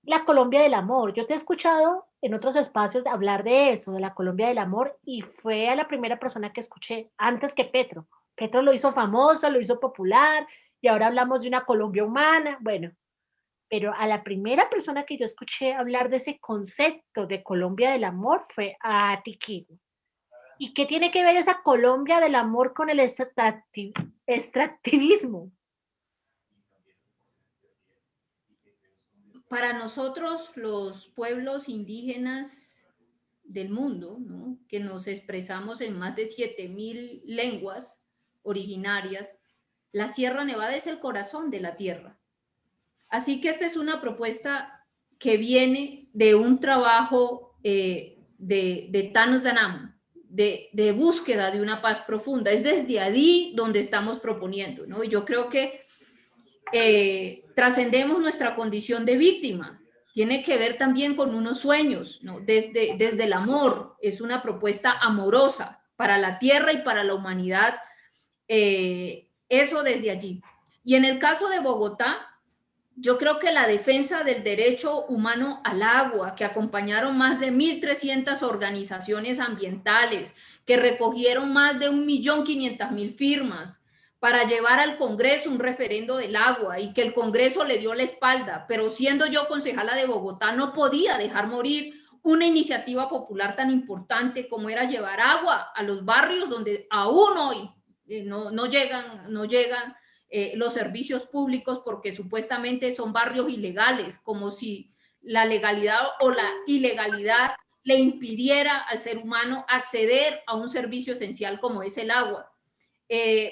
A: la Colombia del amor? Yo te he escuchado en otros espacios hablar de eso, de la Colombia del amor, y fue a la primera persona que escuché, antes que Petro. Petro lo hizo famoso, lo hizo popular, y ahora hablamos de una Colombia humana, bueno, pero a la primera persona que yo escuché hablar de ese concepto de Colombia del amor fue a Tiquito. ¿Y qué tiene que ver esa Colombia del amor con el extractivismo?
B: Para nosotros, los pueblos indígenas del mundo, ¿no? Que nos expresamos en más de 7.000 lenguas originarias, la Sierra Nevada es el corazón de la tierra. Así que esta es una propuesta que viene de un trabajo de Tanzanam, de búsqueda de una paz profunda. Es desde allí donde estamos proponiendo, ¿no? Y yo creo que trascendemos nuestra condición de víctima. Tiene que ver también con unos sueños, ¿no? Desde el amor, es una propuesta amorosa para la tierra y para la humanidad, eso desde allí. Y en el caso de Bogotá, yo creo que la defensa del derecho humano al agua, que acompañaron más de 1.300 organizaciones ambientales, que recogieron más de 1.500.000 firmas para llevar al Congreso un referendo del agua y que el Congreso le dio la espalda, pero siendo yo concejala de Bogotá no podía dejar morir una iniciativa popular tan importante como era llevar agua a los barrios donde aún hoy no llegan los servicios públicos porque supuestamente son barrios ilegales, como si la legalidad o la ilegalidad le impidiera al ser humano acceder a un servicio esencial como es el agua.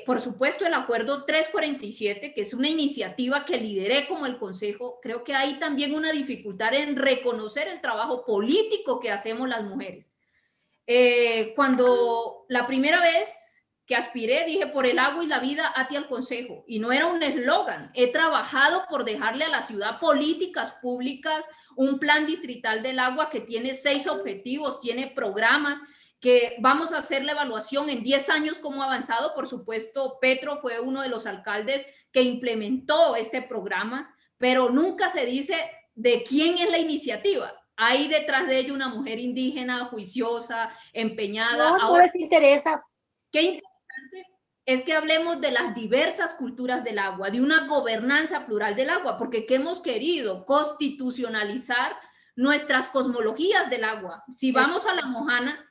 B: Por supuesto, el acuerdo 347, que es una iniciativa que lideré como el Consejo, creo que hay también una dificultad en reconocer el trabajo político que hacemos las mujeres. Cuando la primera vez que aspiré, dije, por el agua y la vida, ati al Consejo. Y no era un eslogan. He trabajado por dejarle a la ciudad políticas públicas, un plan distrital del agua que tiene 6 objetivos, tiene programas, que vamos a hacer la evaluación en 10 años cómo ha avanzado. Por supuesto, Petro fue uno de los alcaldes que implementó este programa, pero nunca se dice de quién es la iniciativa. Hay detrás de ello una mujer indígena, juiciosa, empeñada.
A: No les interesa.
B: Qué importante es que hablemos de las diversas culturas del agua, de una gobernanza plural del agua, porque ¿qué hemos querido? Constitucionalizar nuestras cosmologías del agua. Si vamos a la Mojana,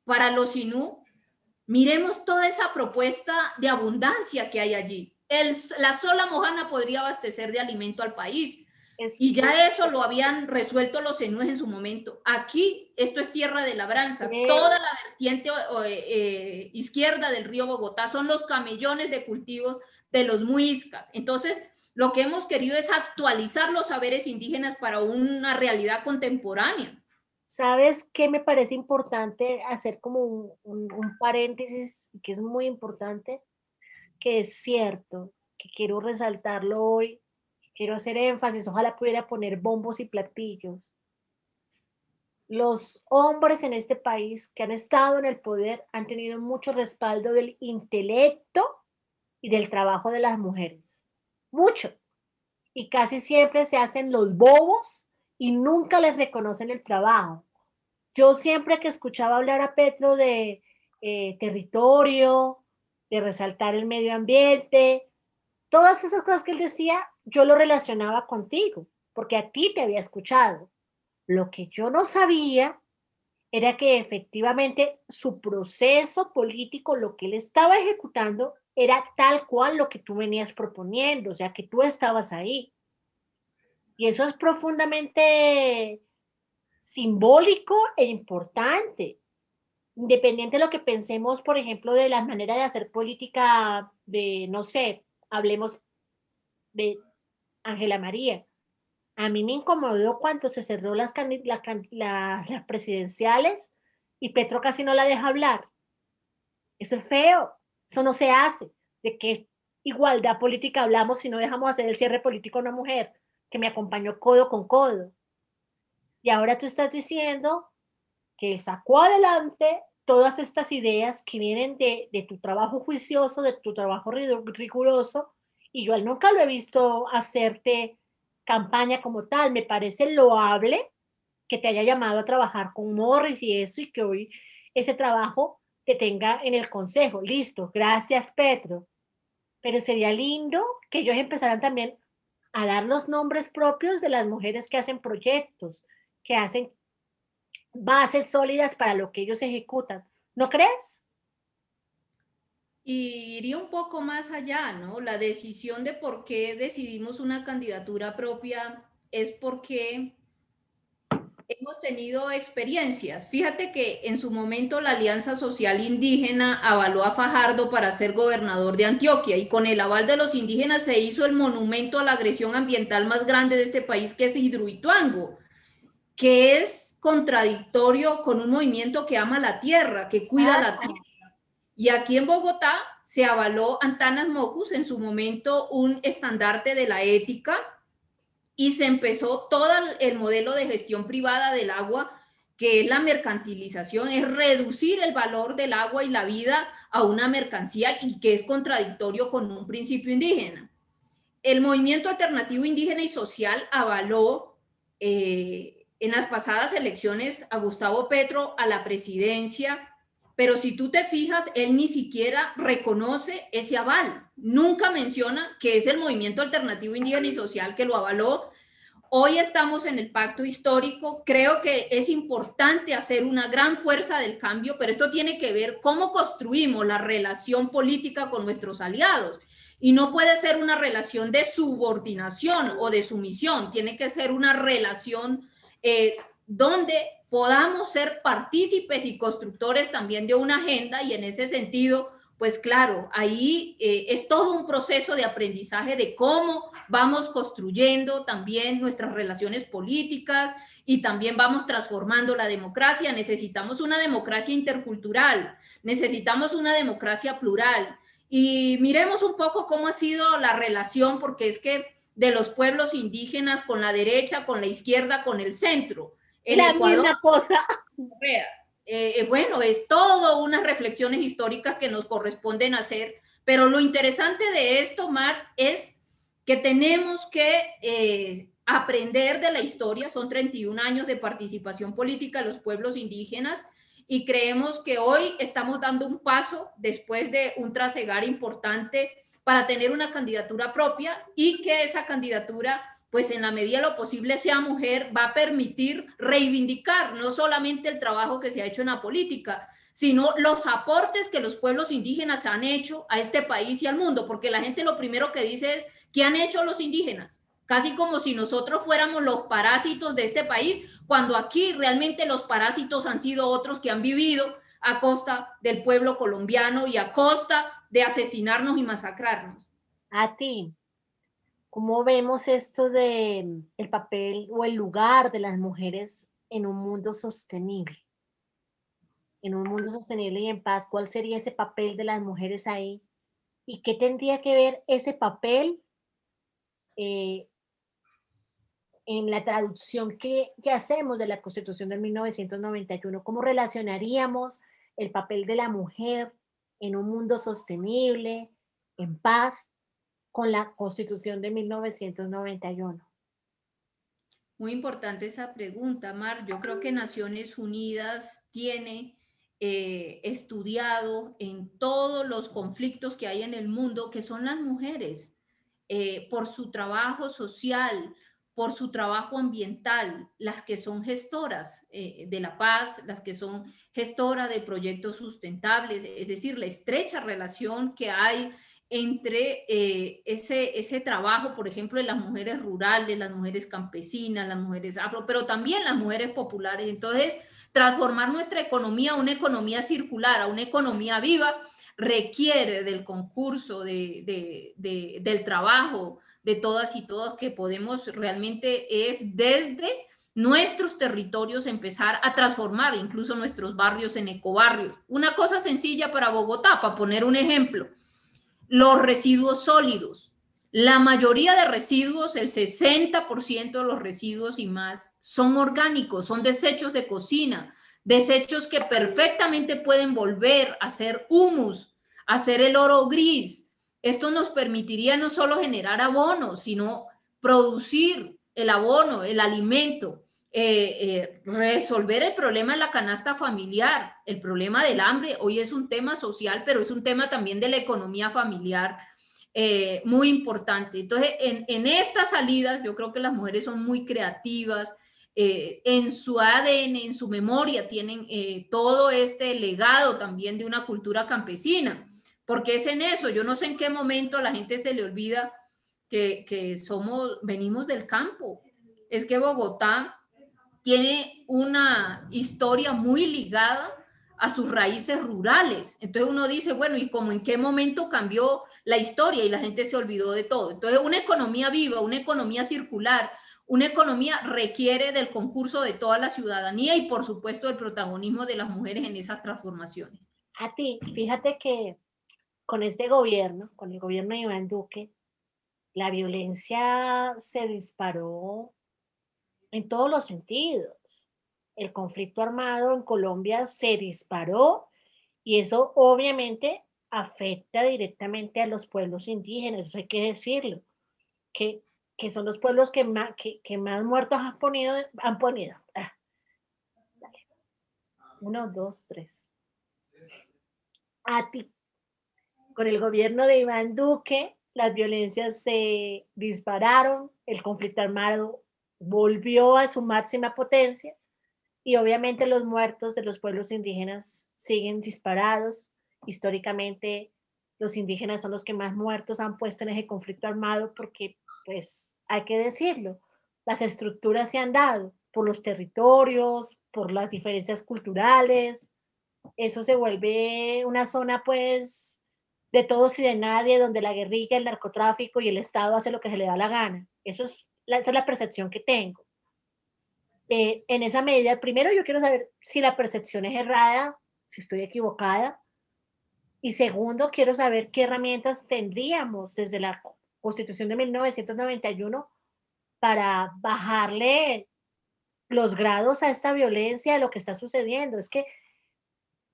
B: para los Inú, miremos toda esa propuesta de abundancia que hay allí. La sola Mojana podría abastecer de alimento al país. Y ya eso lo habían resuelto los enúes en su momento. Aquí, esto es tierra de labranza. Toda la vertiente izquierda del río Bogotá son los camellones de cultivos de los muiscas. Entonces, lo que hemos querido es actualizar los saberes indígenas para una realidad contemporánea.
A: ¿Sabes qué me parece importante hacer como un paréntesis, que es muy importante? Que es cierto, que quiero resaltarlo hoy, quiero hacer énfasis, ojalá pudiera poner bombos y platillos. Los hombres en este país que han estado en el poder han tenido mucho respaldo del intelecto y del trabajo de las mujeres. Mucho. Y casi siempre se hacen los bobos y nunca les reconocen el trabajo. Yo siempre que escuchaba hablar a Petro de territorio, de resaltar el medio ambiente, todas esas cosas que él decía, yo lo relacionaba contigo, porque a ti te había escuchado. Lo que yo no sabía era que efectivamente su proceso político, lo que él estaba ejecutando, era tal cual lo que tú venías proponiendo, o sea, que tú estabas ahí. Y eso es profundamente simbólico e importante, independiente de lo que pensemos, por ejemplo, de la manera de hacer política de, no sé, hablemos de Ángela María. A mí me incomodó cuando se cerró las presidenciales y Petro casi no la deja hablar. Eso es feo, eso no se hace. ¿De qué igualdad política hablamos si no dejamos hacer el cierre político a una mujer que me acompañó codo con codo? Y ahora tú estás diciendo que sacó adelante todas estas ideas que vienen de tu trabajo juicioso, de tu trabajo riguroso, y yo nunca lo he visto hacerte campaña como tal. Me parece loable que te haya llamado a trabajar con Morris y eso, y que hoy ese trabajo te tenga en el consejo. Listo, gracias, Petro. Pero sería lindo que ellos empezaran también a dar los nombres propios de las mujeres que hacen proyectos, que hacen bases sólidas para lo que ellos ejecutan. ¿No crees?
B: Y iría un poco más allá, ¿no? La decisión de por qué decidimos una candidatura propia es porque hemos tenido experiencias. Fíjate que en su momento la Alianza Social Indígena avaló a Fajardo para ser gobernador de Antioquia y con el aval de los indígenas se hizo el monumento a la agresión ambiental más grande de este país, que es Hidroituango, que es contradictorio con un movimiento que ama la tierra, que cuida la tierra. Y aquí en Bogotá se avaló Antanas Mocus, en su momento un estandarte de la ética, y se empezó todo el modelo de gestión privada del agua, que es la mercantilización, es reducir el valor del agua y la vida a una mercancía y que es contradictorio con un principio indígena. El movimiento alternativo indígena y social avaló en las pasadas elecciones a Gustavo Petro a la presidencia, pero si tú te fijas, él ni siquiera reconoce ese aval, nunca menciona que es el movimiento alternativo indígena y social que lo avaló. Hoy estamos en el pacto histórico, creo que es importante hacer una gran fuerza del cambio, pero esto tiene que ver cómo construimos la relación política con nuestros aliados. Y no puede ser una relación de subordinación o de sumisión, tiene que ser una relación donde podamos ser partícipes y constructores también de una agenda, y en ese sentido, pues claro, ahí es todo un proceso de aprendizaje de cómo vamos construyendo también nuestras relaciones políticas y también vamos transformando la democracia. Necesitamos una democracia intercultural, necesitamos una democracia plural. Y miremos un poco cómo ha sido la relación, porque es que de los pueblos indígenas con la derecha, con la izquierda, con el centro. En
A: La
B: Ecuador,
A: misma cosa.
B: bueno, es todo unas reflexiones históricas que nos corresponden hacer, pero lo interesante de esto, Mar, es que tenemos que aprender de la historia. Son 31 años de participación política de los pueblos indígenas y creemos que hoy estamos dando un paso después de un trasegar importante para tener una candidatura propia, y que esa candidatura, pues en la medida de lo posible sea mujer, va a permitir reivindicar no solamente el trabajo que se ha hecho en la política, sino los aportes que los pueblos indígenas han hecho a este país y al mundo, porque la gente lo primero que dice es, ¿qué han hecho los indígenas? Casi como si nosotros fuéramos los parásitos de este país, cuando aquí realmente los parásitos han sido otros que han vivido a costa del pueblo colombiano y a costa de asesinarnos y masacrarnos.
A: A ti, ¿cómo vemos esto de el papel o el lugar de las mujeres en un mundo sostenible? En un mundo sostenible y en paz, ¿cuál sería ese papel de las mujeres ahí? ¿Y qué tendría que ver ese papel eh, en la traducción que hacemos de la Constitución de 1991? ¿Cómo relacionaríamos el papel de la mujer en un mundo sostenible, en paz, con la Constitución de 1991?
B: Muy importante esa pregunta, Mar. Yo creo que Naciones Unidas tiene estudiado en todos los conflictos que hay en el mundo, que son las mujeres, por su trabajo social, por su trabajo ambiental, las que son gestoras de la paz, las que son gestoras de proyectos sustentables, es decir, la estrecha relación que hay entre ese trabajo, por ejemplo, de las mujeres rurales, las mujeres campesinas, las mujeres afro, pero también las mujeres populares. Entonces, transformar nuestra economía a una economía circular, a una economía viva, requiere del concurso, del trabajo de todas y todos, que podemos realmente es desde nuestros territorios empezar a transformar incluso nuestros barrios en ecobarrios. Una cosa sencilla para Bogotá, para poner un ejemplo, los residuos sólidos. La mayoría de residuos, el 60% de los residuos y más, son orgánicos, son desechos de cocina, desechos que perfectamente pueden volver a ser humus, a ser el oro gris. Esto nos permitiría no solo generar abono, sino producir el abono, el alimento, resolver el problema de la canasta familiar, el problema del hambre. Hoy es un tema social, pero es un tema también de la economía familiar muy importante. Entonces, en estas salidas, yo creo que las mujeres son muy creativas, en su ADN, en su memoria, tienen todo este legado también de una cultura campesina, porque es en eso. Yo no sé en qué momento a la gente se le olvida que venimos del campo. Es que Bogotá tiene una historia muy ligada a sus raíces rurales. Entonces uno dice, bueno, ¿y cómo en qué momento cambió la historia? Y la gente se olvidó de todo. Entonces, una economía viva, una economía circular, una economía requiere del concurso de toda la ciudadanía y, por supuesto, el protagonismo de las mujeres en esas transformaciones.
A: A ti, fíjate que con este gobierno, con el gobierno de Iván Duque, la violencia se disparó en todos los sentidos. El conflicto armado en Colombia se disparó y eso obviamente afecta directamente a los pueblos indígenas, eso hay que decirlo, que, que son los pueblos que más muertos han ponido. Ah, dale. 1, 2, 3. A ti, con el gobierno de Iván Duque, las violencias se dispararon, el conflicto armado volvió a su máxima potencia y obviamente los muertos de los pueblos indígenas siguen disparados. Históricamente, los indígenas son los que más muertos han puesto en ese conflicto armado porque, pues, hay que decirlo, las estructuras se han dado por los territorios, por las diferencias culturales. Eso se vuelve una zona, pues, de todos y de nadie, donde la guerrilla, el narcotráfico y el Estado hace lo que se le da la gana. Esa es la percepción que tengo. En esa medida, primero yo quiero saber si la percepción es errada, si estoy equivocada, y segundo, quiero saber qué herramientas tendríamos desde la Constitución de 1991 para bajarle los grados a esta violencia, a lo que está sucediendo. Es que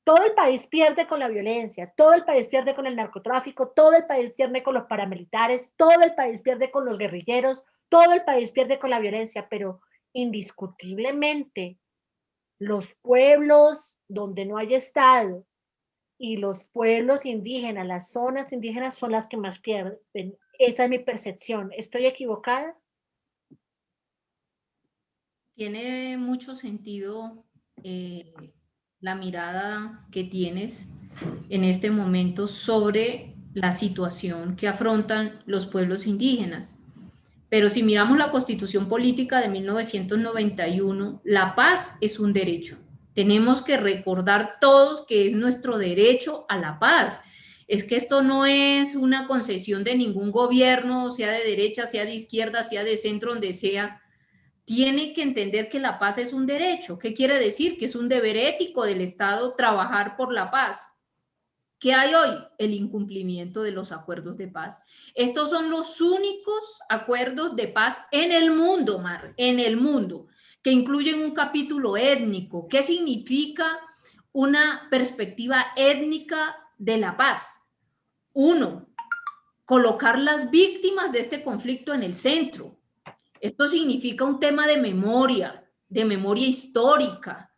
A: todo el país pierde con la violencia, todo el país pierde con el narcotráfico, todo el país pierde con los paramilitares, todo el país pierde con los guerrilleros, todo el país pierde con la violencia, pero indiscutiblemente los pueblos donde no hay Estado y los pueblos indígenas, las zonas indígenas son las que más pierden. Esa es mi percepción. ¿Estoy equivocada?
B: Tiene mucho sentido la mirada que tienes en este momento sobre la situación que afrontan los pueblos indígenas. Pero si miramos la Constitución Política de 1991, la paz es un derecho. Tenemos que recordar todos que es nuestro derecho a la paz. Es que esto no es una concesión de ningún gobierno, sea de derecha, sea de izquierda, sea de centro, donde sea. Tiene que entender que la paz es un derecho. ¿Qué quiere decir? Que es un deber ético del Estado trabajar por la paz. ¿Qué hay hoy? El incumplimiento de los acuerdos de paz. Estos son los únicos acuerdos de paz en el mundo, Mar, en el mundo, que incluyen un capítulo étnico. ¿Qué significa una perspectiva étnica de la paz? Uno, colocar las víctimas de este conflicto en el centro. Esto significa un tema de memoria histórica.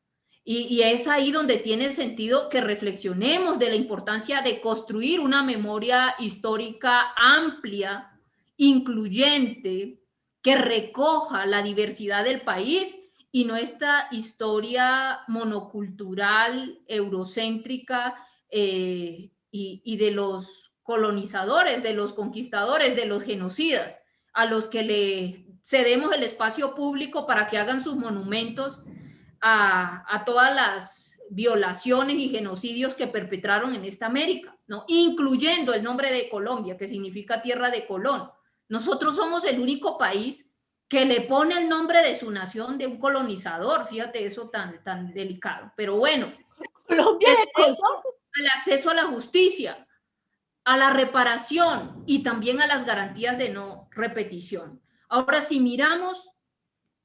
B: Y es ahí donde tiene sentido que reflexionemos de la importancia de construir una memoria histórica amplia, incluyente, que recoja la diversidad del país y no esta historia monocultural, eurocéntrica y de los colonizadores, de los conquistadores, de los genocidas, a los que le cedemos el espacio público para que hagan sus monumentos a todas las violaciones y genocidios que perpetraron en esta América, ¿no? Incluyendo el nombre de Colombia, que significa tierra de Colón. Nosotros somos el único país que le pone el nombre de su nación de un colonizador, fíjate eso tan delicado. Pero bueno,
A: Colombia de Colón.
B: el acceso a la justicia, a la reparación y también a las garantías de no repetición. Ahora, si miramos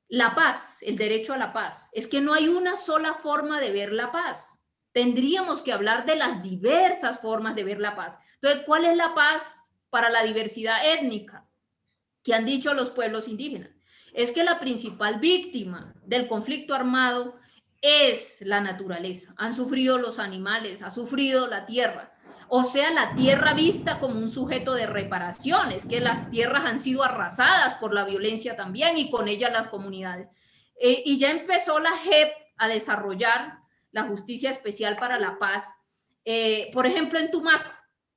B: la paz, el derecho a la paz, es que no hay una sola forma de ver la paz. Tendríamos que hablar de las diversas formas de ver la paz. Entonces, ¿cuál es la paz para la diversidad étnica que han dicho los pueblos indígenas? Es que la principal víctima del conflicto armado es la naturaleza. Han sufrido los animales, ha sufrido la tierra. O sea, la tierra vista como un sujeto de reparación, es que las tierras han sido arrasadas por la violencia también y con ellas las comunidades. Y ya empezó la JEP a desarrollar la Justicia Especial para la Paz. Por ejemplo, en Tumaco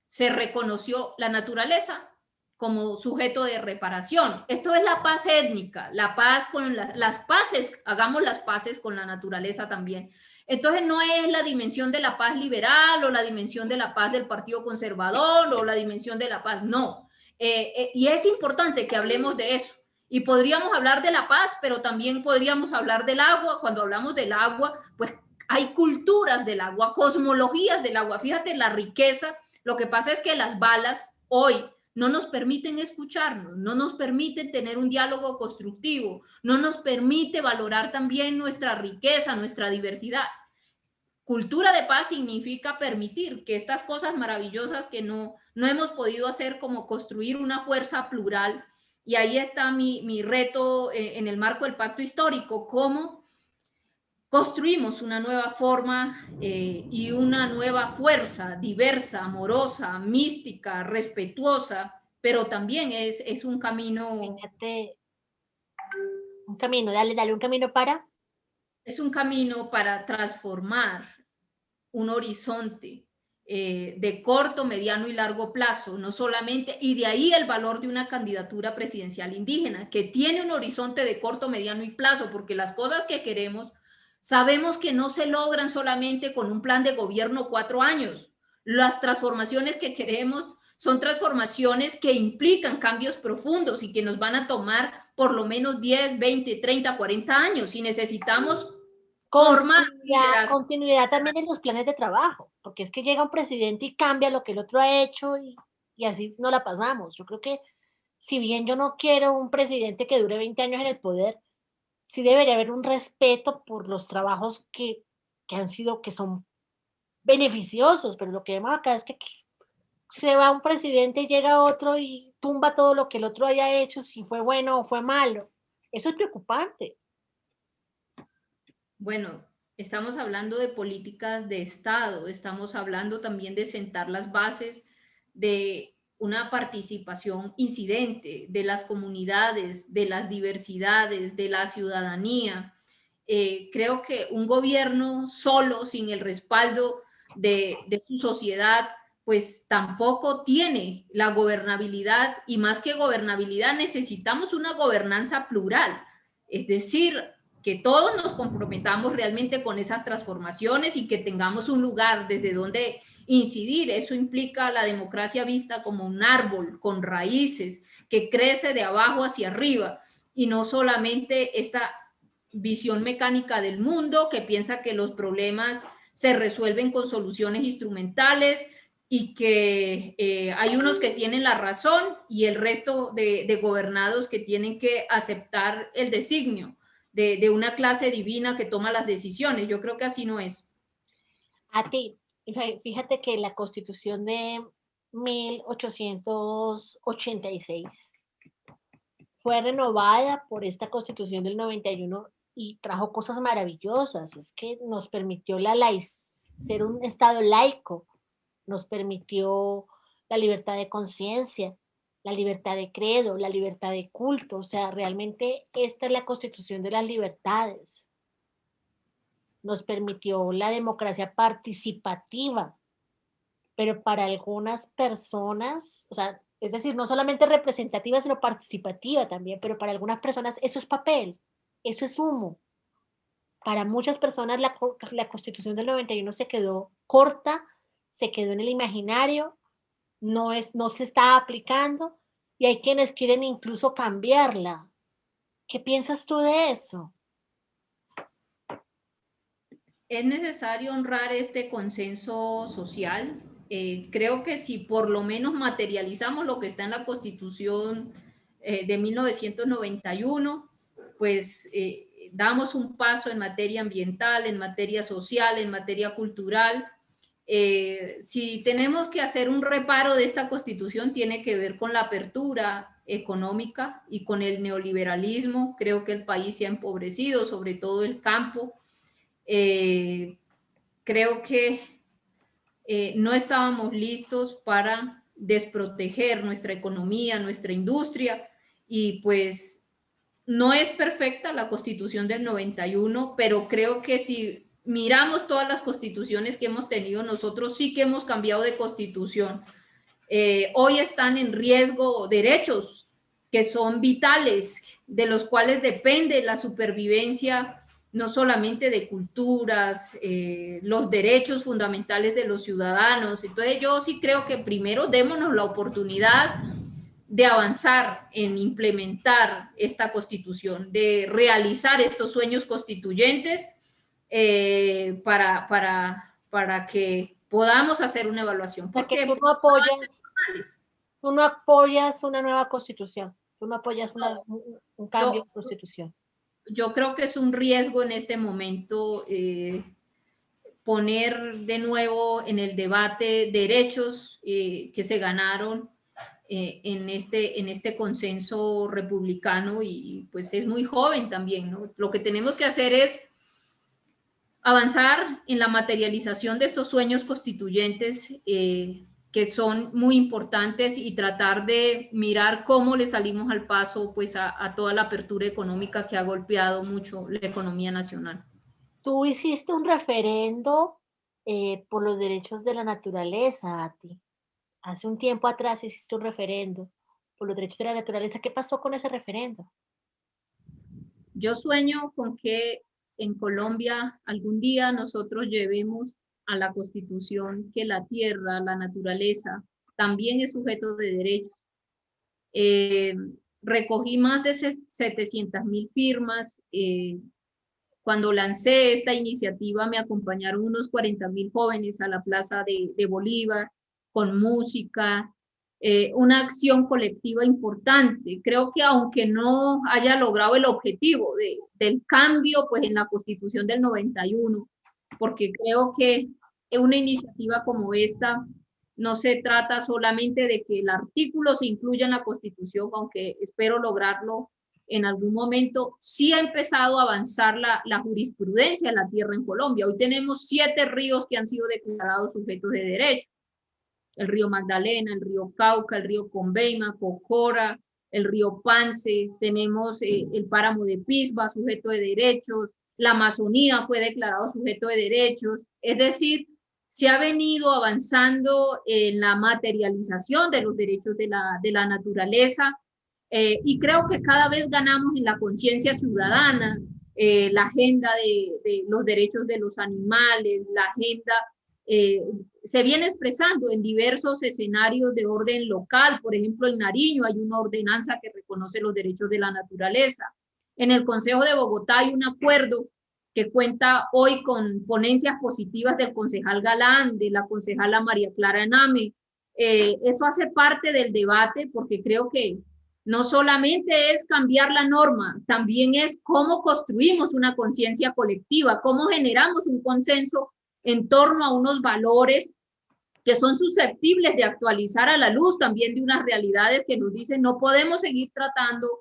B: se reconoció la naturaleza como sujeto de reparación. Esto es la paz étnica, la paz con las paces, hagamos las paces con la naturaleza también. Entonces no es la dimensión de la paz liberal o la dimensión de la paz del Partido Conservador o la dimensión de la paz, no. Y es importante que hablemos de eso. Y podríamos hablar de la paz, pero también podríamos hablar del agua. Cuando hablamos del agua, pues hay culturas del agua, cosmologías del agua. Fíjate la riqueza. Lo que pasa es que las balas hoy no nos permiten escucharnos, no nos permiten tener un diálogo constructivo, no nos permite valorar también nuestra riqueza, nuestra diversidad. Cultura de paz significa permitir que estas cosas maravillosas que no hemos podido hacer, como construir una fuerza plural, y ahí está mi reto en el marco del pacto histórico, cómo construimos una nueva forma y una nueva fuerza diversa, amorosa, mística, respetuosa, pero también es un camino.
A: Fíjate, un camino, dale un camino para.
B: Es un camino para transformar un horizonte de corto, mediano y largo plazo, no solamente, y de ahí el valor de una candidatura presidencial indígena, que tiene un horizonte de corto, mediano y plazo, porque las cosas que queremos sabemos que no se logran solamente con un plan de gobierno 4 años. Las transformaciones que queremos son transformaciones que implican cambios profundos y que nos van a tomar por lo menos 10, 20, 30, 40 años y necesitamos
A: continuidad también en los planes de trabajo, porque es que llega un presidente y cambia lo que el otro ha hecho y así no la pasamos. Yo creo que si bien yo no quiero un presidente que dure 20 años en el poder, sí debería haber un respeto por los trabajos que son beneficiosos, pero lo que vemos acá es que se va un presidente y llega otro y tumba todo lo que el otro haya hecho, si fue bueno o fue malo. Eso es preocupante.
B: Bueno, estamos hablando de políticas de Estado, estamos hablando también de sentar las bases de una participación incidente de las comunidades, de las diversidades, de la ciudadanía. Creo que un gobierno solo, sin el respaldo de su sociedad, pues tampoco tiene la gobernabilidad, y más que gobernabilidad necesitamos una gobernanza plural, es decir, que todos nos comprometamos realmente con esas transformaciones y que tengamos un lugar desde donde incidir. Eso implica la democracia vista como un árbol con raíces que crece de abajo hacia arriba y no solamente esta visión mecánica del mundo que piensa que los problemas se resuelven con soluciones instrumentales y que hay unos que tienen la razón y el resto de gobernados que tienen que aceptar el designio de una clase divina que toma las decisiones. Yo creo que así no es.
A: A ti, fíjate que la Constitución de 1886 fue renovada por esta Constitución del 91 y trajo cosas maravillosas. Es que nos permitió ser un Estado laico, nos permitió la libertad de conciencia, la libertad de credo, la libertad de culto, o sea, realmente esta es la constitución de las libertades. Nos permitió la democracia participativa, pero para algunas personas, o sea, es decir, no solamente representativa, sino participativa también, pero para algunas personas eso es papel, eso es humo. Para muchas personas la Constitución del 91 se quedó corta, se quedó en el imaginario, no se está aplicando y hay quienes quieren incluso cambiarla. ¿Qué piensas tú de eso?
B: Es necesario honrar este consenso social. Creo que si por lo menos materializamos lo que está en la Constitución de 1991, pues damos un paso en materia ambiental, en materia social, en materia cultural. Si tenemos que hacer un reparo de esta Constitución, tiene que ver con la apertura económica y con el neoliberalismo. Creo que el país se ha empobrecido, sobre todo el campo. Creo que no estábamos listos para desproteger nuestra economía, nuestra industria, y pues no es perfecta la Constitución del 91, pero creo que si miramos todas las constituciones que hemos tenido, nosotros sí que hemos cambiado de constitución. Hoy están en riesgo derechos que son vitales, de los cuales depende la supervivencia no solamente de culturas, los derechos fundamentales de los ciudadanos. Entonces yo sí creo que primero démonos la oportunidad de avanzar en implementar esta Constitución, de realizar estos sueños constituyentes para que podamos hacer una evaluación.
A: Porque tú no apoyas una nueva constitución, tú no apoyas un cambio de constitución.
B: Yo creo que es un riesgo en este momento poner de nuevo en el debate derechos que se ganaron en este consenso republicano y pues es muy joven también, ¿no? Lo que tenemos que hacer es avanzar en la materialización de estos sueños constituyentes que son muy importantes y tratar de mirar cómo le salimos al paso pues a toda la apertura económica que ha golpeado mucho la economía nacional.
A: Tú hiciste un referendo por los derechos de la naturaleza, Ati. Hace un tiempo atrás hiciste un referendo por los derechos de la naturaleza. ¿Qué pasó con ese referendo?
B: Yo sueño con que en Colombia algún día nosotros llevemos a la Constitución que la tierra, la naturaleza, también es sujeto de derechos. Recogí más de 700.000 firmas. Cuando lancé esta iniciativa me acompañaron unos 40.000 jóvenes a la Plaza de Bolívar con música, una acción colectiva importante. Creo que aunque no haya logrado el objetivo del cambio pues en la Constitución del 91, porque creo que una iniciativa como esta no se trata solamente de que el artículo se incluya en la Constitución, aunque espero lograrlo en algún momento, sí ha empezado a avanzar la jurisprudencia en la tierra en Colombia. Hoy tenemos 7 ríos que han sido declarados sujetos de derecho. El río Magdalena, el río Cauca, el río Conveima, Cocora, el río Pance, tenemos el páramo de Pisba, sujeto de derechos, la Amazonía fue declarado sujeto de derechos, es decir, se ha venido avanzando en la materialización de los derechos de la naturaleza y creo que cada vez ganamos en la conciencia ciudadana, la agenda de los derechos de los animales, la agenda se viene expresando en diversos escenarios de orden local. Por ejemplo, en Nariño hay una ordenanza que reconoce los derechos de la naturaleza. En el Consejo de Bogotá hay un acuerdo que cuenta hoy con ponencias positivas del concejal Galán, de la concejala María Clara Name. Eso hace parte del debate porque creo que no solamente es cambiar la norma, también es cómo construimos una conciencia colectiva, cómo generamos un consenso en torno a unos valores que son susceptibles de actualizar a la luz también de unas realidades que nos dicen no podemos seguir tratando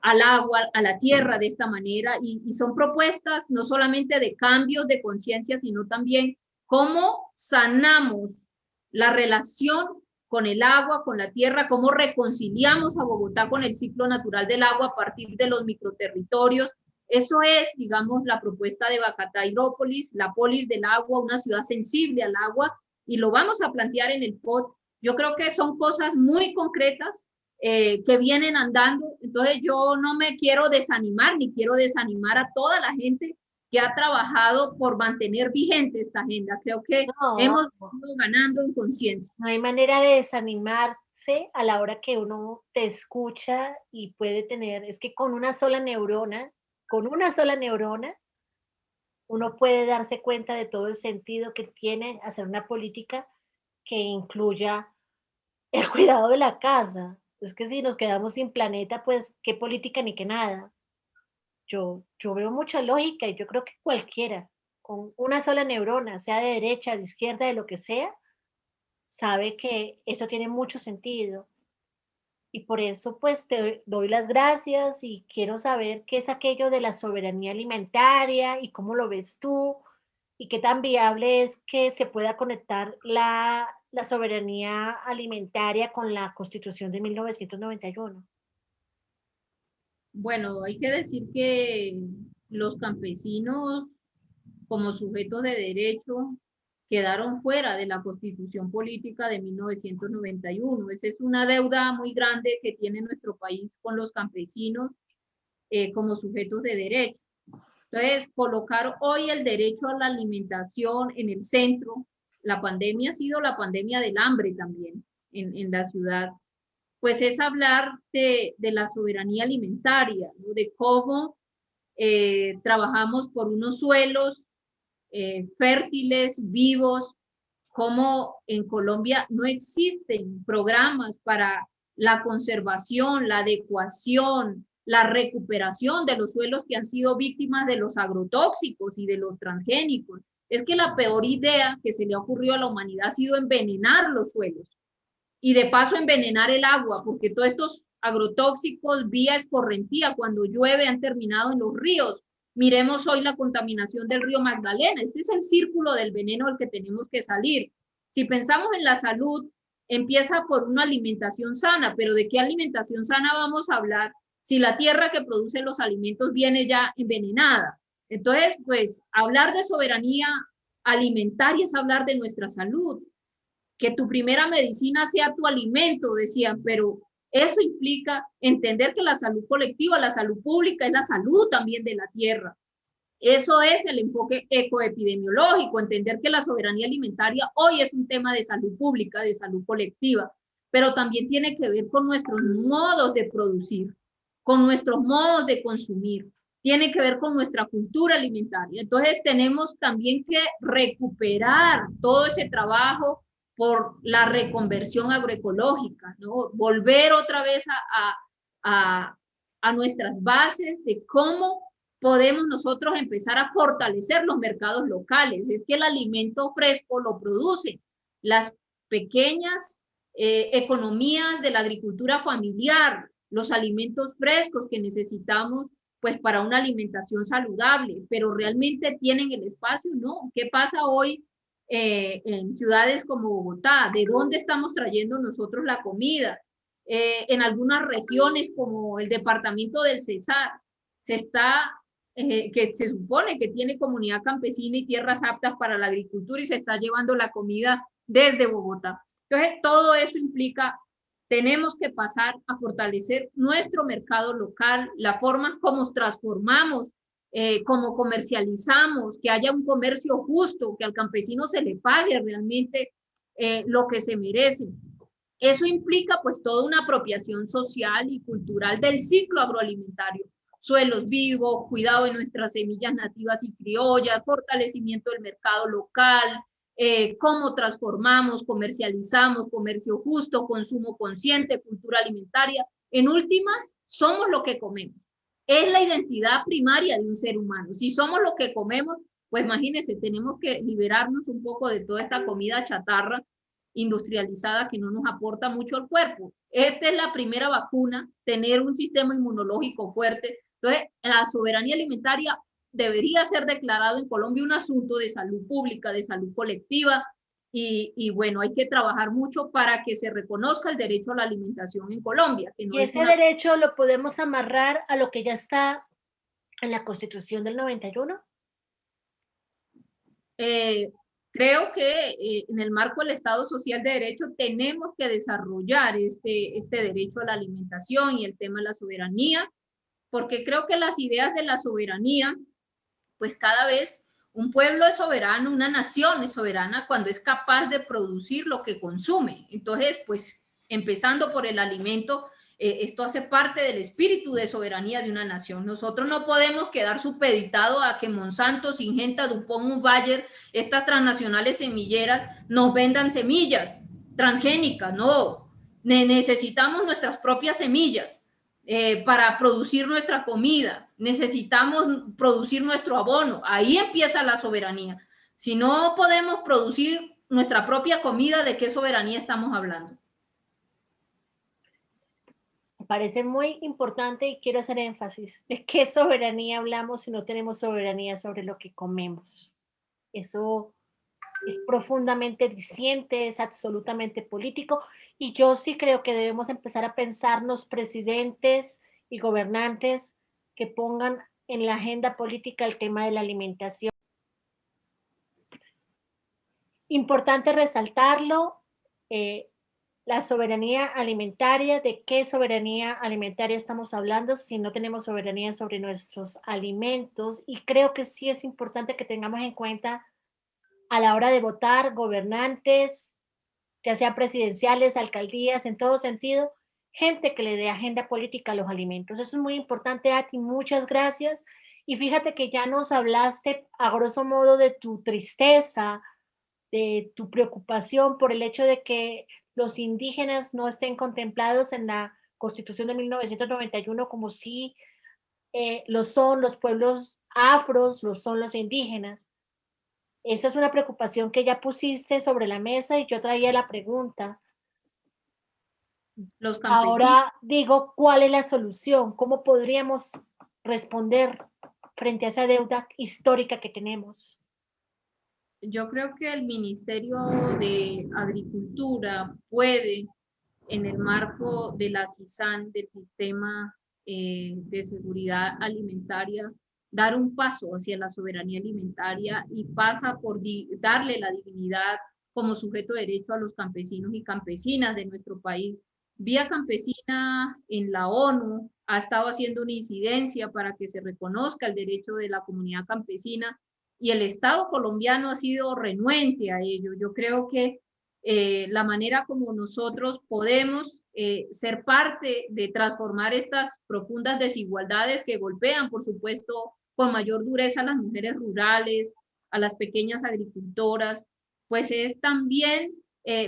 B: al agua, a la tierra de esta manera y son propuestas no solamente de cambios de conciencia, sino también cómo sanamos la relación con el agua, con la tierra, cómo reconciliamos a Bogotá con el ciclo natural del agua a partir de los microterritorios. Eso es, digamos, la propuesta de Bacatairópolis, la polis del agua, una ciudad sensible al agua, y lo vamos a plantear en el POT. Yo creo que son cosas muy concretas que vienen andando, entonces yo no me quiero desanimar, ni quiero desanimar a toda la gente que ha trabajado por mantener vigente esta agenda. Creo que hemos ido ganando en conciencia.
A: No hay manera de desanimarse a la hora que uno te escucha y puede tener, es que con una sola neurona, uno puede darse cuenta de todo el sentido que tiene hacer una política que incluya el cuidado de la casa. Es que si nos quedamos sin planeta, pues qué política ni qué nada. Yo veo mucha lógica y yo creo que cualquiera con una sola neurona, sea de derecha, de izquierda, de lo que sea, sabe que eso tiene mucho sentido. Y por eso, pues, te doy las gracias y quiero saber qué es aquello de la soberanía alimentaria y cómo lo ves tú y qué tan viable es que se pueda conectar la soberanía alimentaria con la Constitución de 1991.
B: Bueno, hay que decir que los campesinos como sujetos de derecho quedaron fuera de la Constitución Política de 1991. Esa es una deuda muy grande que tiene nuestro país con los campesinos como sujetos de derecho. Entonces, colocar hoy el derecho a la alimentación en el centro, la pandemia ha sido la pandemia del hambre también en la ciudad, pues es hablar de la soberanía alimentaria, ¿no? De cómo trabajamos por unos suelos fértiles, vivos, como en Colombia no existen programas para la conservación, la adecuación, la recuperación de los suelos que han sido víctimas de los agrotóxicos y de los transgénicos. Es que la peor idea que se le ha ocurrido a la humanidad ha sido envenenar los suelos y de paso envenenar el agua, porque todos estos agrotóxicos vía escorrentía, cuando llueve, han terminado en los ríos. Miremos hoy la contaminación del río Magdalena. Este es el círculo del veneno al que tenemos que salir. Si pensamos en la salud, empieza por una alimentación sana, pero ¿de qué alimentación sana vamos a hablar si la tierra que produce los alimentos viene ya envenenada? Entonces, pues, hablar de soberanía alimentaria es hablar de nuestra salud. Que tu primera medicina sea tu alimento, decían, pero eso implica entender que la salud colectiva, la salud pública es la salud también de la tierra. Eso es el enfoque ecoepidemiológico, entender que la soberanía alimentaria hoy es un tema de salud pública, de salud colectiva, pero también tiene que ver con nuestros modos de producir, con nuestros modos de consumir, tiene que ver con nuestra cultura alimentaria. Entonces tenemos también que recuperar todo ese trabajo por la reconversión agroecológica, ¿no? Volver otra vez a nuestras bases de cómo podemos nosotros empezar a fortalecer los mercados locales. Es que el alimento fresco lo producen las pequeñas economías de la agricultura familiar, los alimentos frescos que necesitamos pues para una alimentación saludable, pero realmente tienen el espacio, ¿no? ¿Qué pasa hoy en ciudades como Bogotá? ¿De dónde estamos trayendo nosotros la comida? En algunas regiones como el departamento del Cesar, que se supone que tiene comunidad campesina y tierras aptas para la agricultura y se está llevando la comida desde Bogotá. Entonces, todo eso implica, tenemos que pasar a fortalecer nuestro mercado local, la forma como transformamos, cómo comercializamos, que haya un comercio justo, que al campesino se le pague realmente lo que se merece. Eso implica pues toda una apropiación social y cultural del ciclo agroalimentario. Suelos vivos, cuidado de nuestras semillas nativas y criollas, fortalecimiento del mercado local, cómo transformamos, comercializamos, comercio justo, consumo consciente, cultura alimentaria. En últimas, somos lo que comemos. Es la identidad primaria de un ser humano. Si somos lo que comemos, pues imagínense, tenemos que liberarnos un poco de toda esta comida chatarra industrializada que no nos aporta mucho al cuerpo. Esta es la primera vacuna, tener un sistema inmunológico fuerte. Entonces, la soberanía alimentaria debería ser declarado en Colombia un asunto de salud pública, de salud colectiva, y bueno, hay que trabajar mucho para que se reconozca el derecho a la alimentación en Colombia, que no
A: Y
B: es
A: ese
B: una...
A: derecho lo podemos amarrar a lo que ya está en la Constitución del 91.
B: Eh, creo que en el marco del Estado Social de Derecho tenemos que desarrollar este derecho a la alimentación y el tema de la soberanía, porque creo que las ideas de la soberanía, pues cada vez un pueblo es soberano, una nación es soberana cuando es capaz de producir lo que consume. Entonces, pues empezando por el alimento, esto hace parte del espíritu de soberanía de una nación. Nosotros no podemos quedar supeditados a que Monsanto, Syngenta, DuPont, Bayer, estas transnacionales semilleras, nos vendan semillas transgénicas. No, necesitamos nuestras propias semillas para producir nuestra comida. Necesitamos producir nuestro abono. Ahí empieza la soberanía. Si no podemos producir nuestra propia comida, ¿de qué soberanía estamos hablando?
A: Me parece muy importante y quiero hacer énfasis de qué soberanía hablamos si no tenemos soberanía sobre lo que comemos. Eso es profundamente diciente, es absolutamente político y yo sí creo que debemos empezar a pensarnos presidentes y gobernantes que pongan en la agenda política el tema de la alimentación. Importante resaltarlo, eh, la soberanía alimentaria, ¿de qué soberanía alimentaria estamos hablando si no tenemos soberanía sobre nuestros alimentos? Y creo que sí es importante que tengamos en cuenta a la hora de votar gobernantes, ya sea presidenciales, alcaldías, en todo sentido, gente que le dé agenda política a los alimentos. Eso es muy importante, Ati, muchas gracias. Y fíjate que ya nos hablaste a grosso modo de tu tristeza, de tu preocupación por el hecho de que los indígenas no estén contemplados en la Constitución de 1991 como si lo son los pueblos afros, lo son los indígenas. Esa es una preocupación que ya pusiste sobre la mesa y yo traía la pregunta.
B: Los campesinos.
A: Ahora digo, ¿cuál es la solución? ¿Cómo podríamos responder frente a esa deuda histórica que tenemos?
B: Yo creo que el Ministerio de Agricultura puede, en el marco de la CISAN, del Sistema de Seguridad Alimentaria, dar un paso hacia la soberanía alimentaria y pasa por darle la dignidad como sujeto de derecho a los campesinos y campesinas de nuestro país. Vía Campesina en la ONU ha estado haciendo una incidencia para que se reconozca el derecho de la comunidad campesina y el Estado colombiano ha sido renuente a ello. Yo creo que la manera como nosotros podemos ser parte de transformar estas profundas desigualdades que golpean, por supuesto, con mayor dureza a las mujeres rurales, a las pequeñas agricultoras, pues es también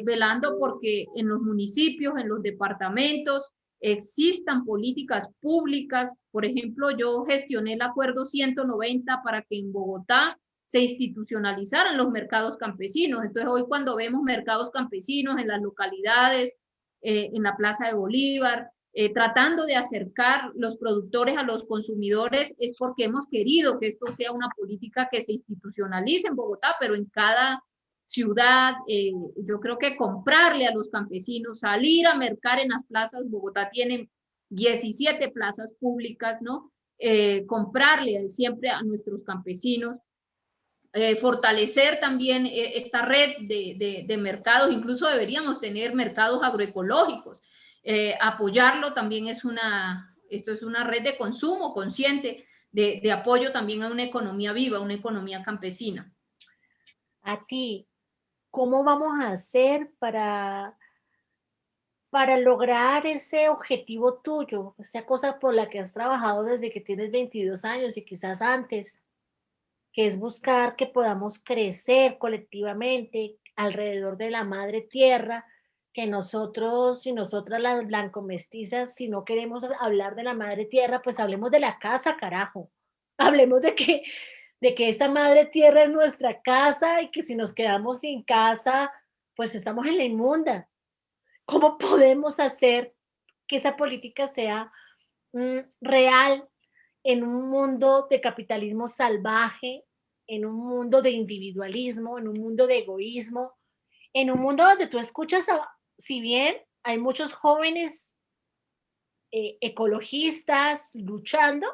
B: velando porque en los municipios, en los departamentos, existan políticas públicas. Por ejemplo, yo gestioné el acuerdo 190 para que en Bogotá se institucionalizaran los mercados campesinos. Entonces, hoy cuando vemos mercados campesinos en las localidades, en la Plaza de Bolívar, tratando de acercar los productores a los consumidores, es porque hemos querido que esto sea una política que se institucionalice en Bogotá, pero en cada ciudad, yo creo que comprarle a los campesinos, salir a mercar en las plazas, Bogotá tiene 17 plazas públicas, ¿no? Comprarle siempre a nuestros campesinos, fortalecer también esta red de mercados, incluso deberíamos tener mercados agroecológicos, apoyarlo también esto es una red de consumo consciente, de apoyo también a una economía viva, una economía campesina.
A: A ti, ¿cómo vamos a hacer para lograr ese objetivo tuyo, esa cosa por la que has trabajado desde que tienes 22 años y quizás antes, que es buscar que podamos crecer colectivamente alrededor de la madre tierra, que nosotros y nosotras las blanco-mestizas, si no queremos hablar de la madre tierra, pues hablemos de la casa, carajo. Hablemos de que esta madre tierra es nuestra casa y que si nos quedamos sin casa, pues estamos en la inmunda. ¿Cómo podemos hacer que esa política sea real en un mundo de capitalismo salvaje, en un mundo de individualismo, en un mundo de egoísmo, en un mundo donde tú escuchas, si bien hay muchos jóvenes ecologistas luchando,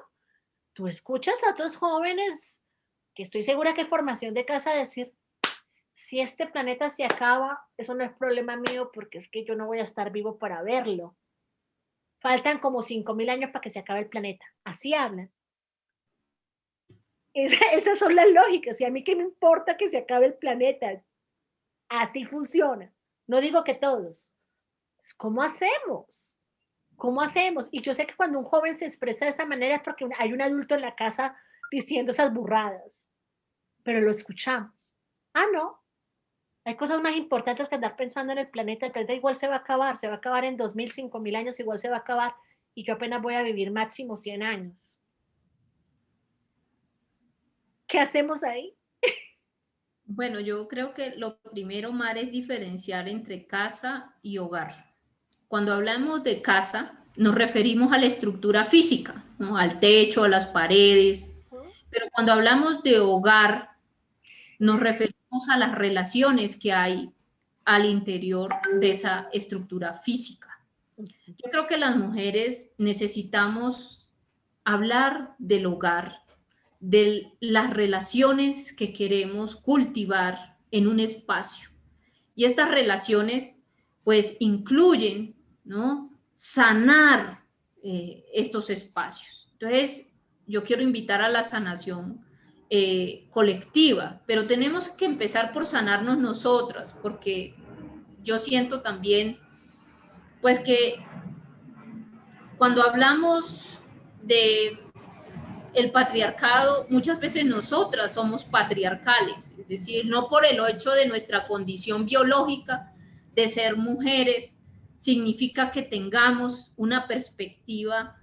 A: tú escuchas a otros jóvenes que estoy segura que formación de casa decir, si este planeta se acaba, eso no es problema mío porque es que yo no voy a estar vivo para verlo. Faltan como 5.000 años para que se acabe el planeta. Así hablan. Esas son las lógicas. Y a mí qué me importa que se acabe el planeta. Así funciona. No digo que todos. ¿Cómo hacemos? ¿Cómo hacemos? Y yo sé que cuando un joven se expresa de esa manera es porque hay un adulto en la casa diciendo esas burradas. Pero lo escuchamos. Ah, no. Hay cosas más importantes que andar pensando en el planeta. El planeta igual se va a acabar en 2.000, 5.000 años, igual se va a acabar. Y yo apenas voy a vivir máximo 100 años. ¿Qué hacemos ahí?
B: Bueno, yo creo que lo primero, Mar, es diferenciar entre casa y hogar. Cuando hablamos de casa, nos referimos a la estructura física, ¿no? Al techo, a las paredes. Pero cuando hablamos de hogar, nos referimos a las relaciones que hay al interior de esa estructura física. Yo creo que las mujeres necesitamos hablar del hogar, de las relaciones que queremos cultivar en un espacio. Y estas relaciones pues incluyen, ¿no?, sanar estos espacios. Entonces, yo quiero invitar a la sanación colectiva, pero tenemos que empezar por sanarnos nosotras, porque yo siento también pues que cuando hablamos de el patriarcado, muchas veces nosotras somos patriarcales, es decir, no por el hecho de nuestra condición biológica de ser mujeres, significa que tengamos una perspectiva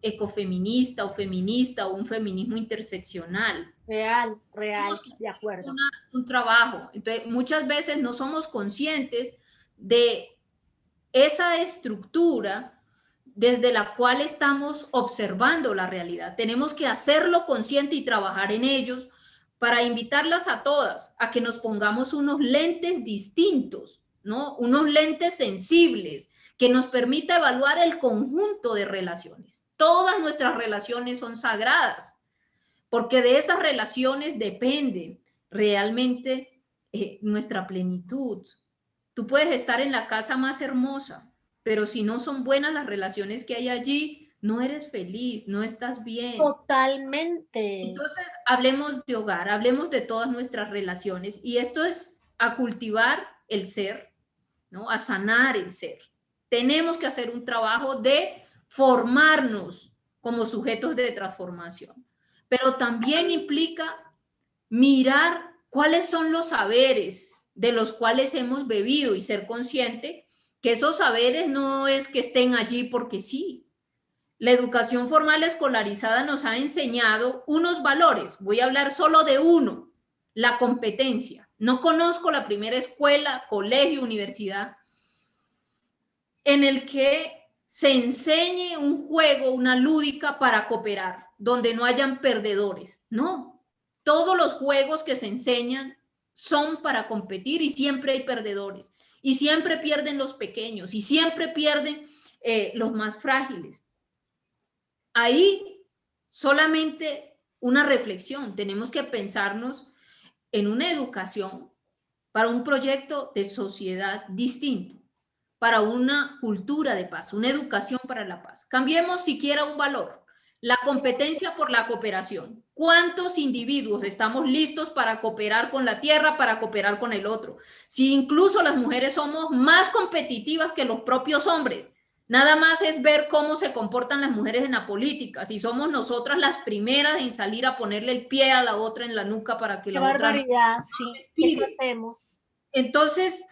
B: ecofeminista o feminista o un feminismo interseccional.
A: Real, de acuerdo.
B: Un trabajo. Entonces, muchas veces no somos conscientes de esa estructura desde la cual estamos observando la realidad. Tenemos que hacerlo consciente y trabajar en ellos para invitarlas a todas a que nos pongamos unos lentes distintos, ¿no? Unos lentes sensibles que nos permita evaluar el conjunto de relaciones. Todas nuestras relaciones son sagradas, porque de esas relaciones dependen realmente nuestra plenitud. Tú puedes estar en la casa más hermosa, pero si no son buenas las relaciones que hay allí, no eres feliz, no estás bien.
A: Totalmente.
B: Entonces, hablemos de hogar, hablemos de todas nuestras relaciones, y esto es a cultivar el ser, ¿no?, a sanar el ser. Tenemos que hacer un trabajo de formarnos como sujetos de transformación, pero también implica mirar cuáles son los saberes de los cuales hemos bebido y ser consciente que esos saberes no es que estén allí porque sí. La educación formal escolarizada nos ha enseñado unos valores. Voy a hablar solo de uno, la competencia. No conozco la primera escuela, colegio, universidad en el que se enseñe un juego, una lúdica para cooperar, donde no hayan perdedores. No, todos los juegos que se enseñan son para competir y siempre hay perdedores. Y siempre pierden los pequeños y siempre pierden los más frágiles. Ahí solamente una reflexión. Tenemos que pensarnos en una educación para un proyecto de sociedad distinto, para una cultura de paz, una educación para la paz. Cambiemos siquiera un valor, la competencia por la cooperación. ¿Cuántos individuos estamos listos para cooperar con la tierra, para cooperar con el otro? Si incluso las mujeres somos más competitivas que los propios hombres, nada más es ver cómo se comportan las mujeres en la política, si somos nosotras las primeras en salir a ponerle el pie a la otra en la nuca para que
A: Qué
B: la otra
A: barbaridad,
B: no
A: sí,
B: respire.
A: eso hacemos.
B: Entonces,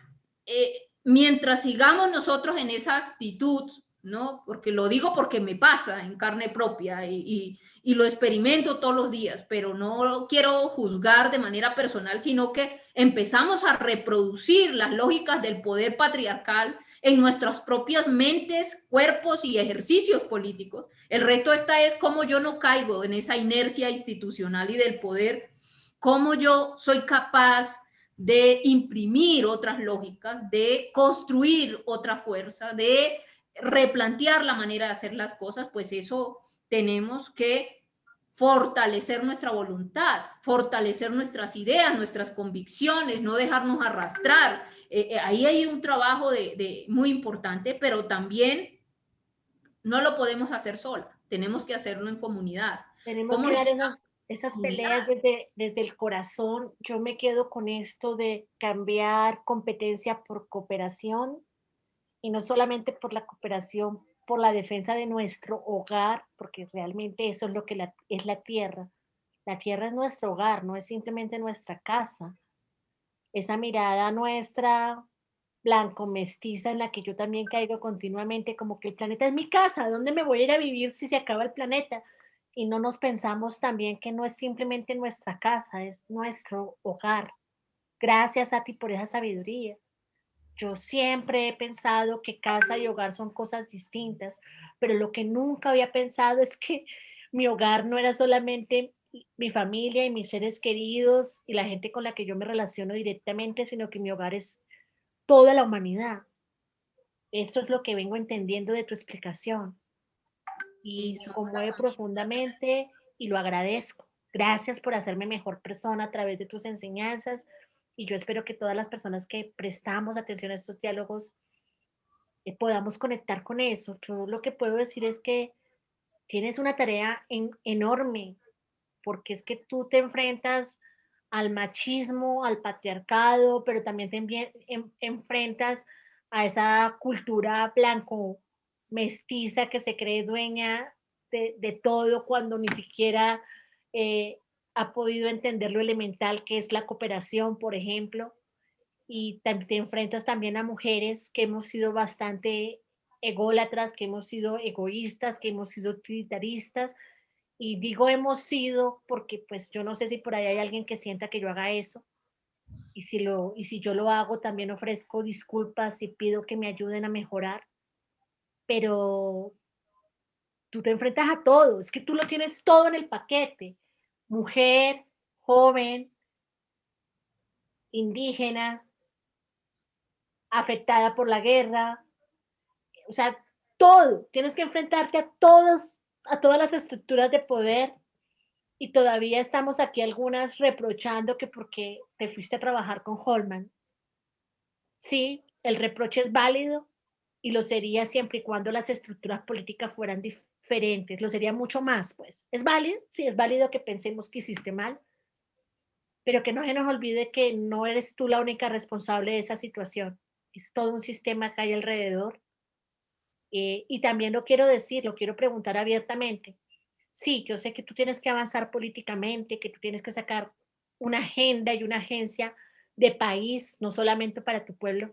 B: mientras sigamos nosotros en esa actitud, ¿no? Porque lo digo porque me pasa en carne propia y lo experimento todos los días, pero no quiero juzgar de manera personal, sino que empezamos a reproducir las lógicas del poder patriarcal en nuestras propias mentes, cuerpos y ejercicios políticos. El reto es cómo yo no caigo en esa inercia institucional y del poder, cómo yo soy capaz de imprimir otras lógicas, de construir otra fuerza, de replantear la manera de hacer las cosas, pues eso tenemos que fortalecer nuestra voluntad, fortalecer nuestras ideas, nuestras convicciones, no dejarnos arrastrar. Ahí hay un trabajo muy importante, pero también no lo podemos hacer sola, tenemos que hacerlo en comunidad.
A: Tenemos
B: ¿Cómo
A: que
B: lo
A: dar esas
B: comunidad?
A: peleas desde el corazón. Yo me quedo con esto de cambiar competencia por cooperación, y no solamente por la cooperación, por la defensa de nuestro hogar, porque realmente eso es lo que es la tierra. La tierra es nuestro hogar, no es simplemente nuestra casa. Esa mirada nuestra blanco mestiza en la que yo también caigo continuamente, como que el planeta es mi casa, ¿a dónde me voy a ir a vivir si se acaba el planeta? Y no nos pensamos también que no es simplemente nuestra casa, es nuestro hogar. Gracias a ti por esa sabiduría. Yo siempre he pensado que casa y hogar son cosas distintas, pero lo que nunca había pensado es que mi hogar no era solamente mi familia y mis seres queridos y la gente con la que yo me relaciono directamente, sino que mi hogar es toda la humanidad. Eso es lo que vengo entendiendo de tu explicación y
B: Y
A: me
B: son
A: conmueve profundamente y lo agradezco. Gracias por hacerme mejor persona a través de tus enseñanzas y yo espero que todas las personas que prestamos atención a estos diálogos podamos conectar con eso. Yo lo que puedo decir es que tienes una tarea enorme, porque es que tú te enfrentas al machismo, al patriarcado, pero también te enfrentas a esa cultura blanco mestiza que se cree dueña de todo cuando ni siquiera eh, ha podido entender lo elemental que es la cooperación, por ejemplo, y te enfrentas también a mujeres que hemos sido bastante ególatras, que hemos sido egoístas, que hemos sido utilitaristas, y digo hemos sido porque pues yo no sé si por ahí hay alguien que sienta que yo haga eso, y si yo lo hago también ofrezco disculpas y pido que me ayuden a mejorar, pero tú te enfrentas a todo, es que tú lo tienes todo en el paquete, mujer, joven, indígena, afectada por la guerra, o sea, todo, tienes que enfrentarte a todas las estructuras de poder y todavía estamos aquí algunas reprochando que porque te fuiste a trabajar con Holman. Sí, el reproche es válido y lo sería siempre y cuando las estructuras políticas fueran diferentes, lo sería mucho más, pues. ¿Es válido? Sí, es válido que pensemos que hiciste mal, pero que no se nos olvide que no eres tú la única responsable de esa situación. Es todo un sistema que hay alrededor. Y también lo quiero decir, lo quiero preguntar abiertamente. Sí, yo sé que tú tienes que avanzar políticamente, que tú tienes que sacar una agenda y una agencia de país, no solamente para tu pueblo.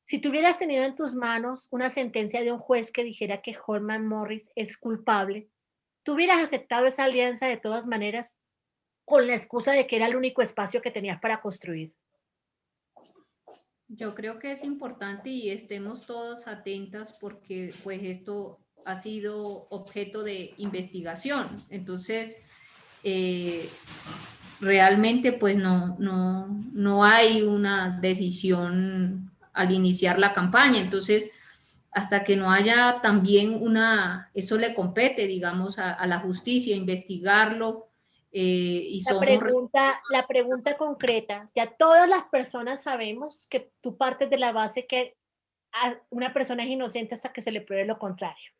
A: Si tú hubieras tenido en tus manos una sentencia de un juez que dijera que Holman Morris es culpable, ¿tú hubieras aceptado esa alianza de todas maneras con la excusa de que era el único espacio que tenías para construir?
B: Yo creo que es importante y estemos todos atentas porque pues esto ha sido objeto de investigación. Entonces, eh, realmente pues no hay una decisión al iniciar la campaña. Entonces, hasta que no haya también eso le compete, digamos, a la justicia, investigarlo y somos...
A: La pregunta concreta, ya todas las personas sabemos que tú partes de la base que una persona es inocente hasta que se le pruebe lo contrario.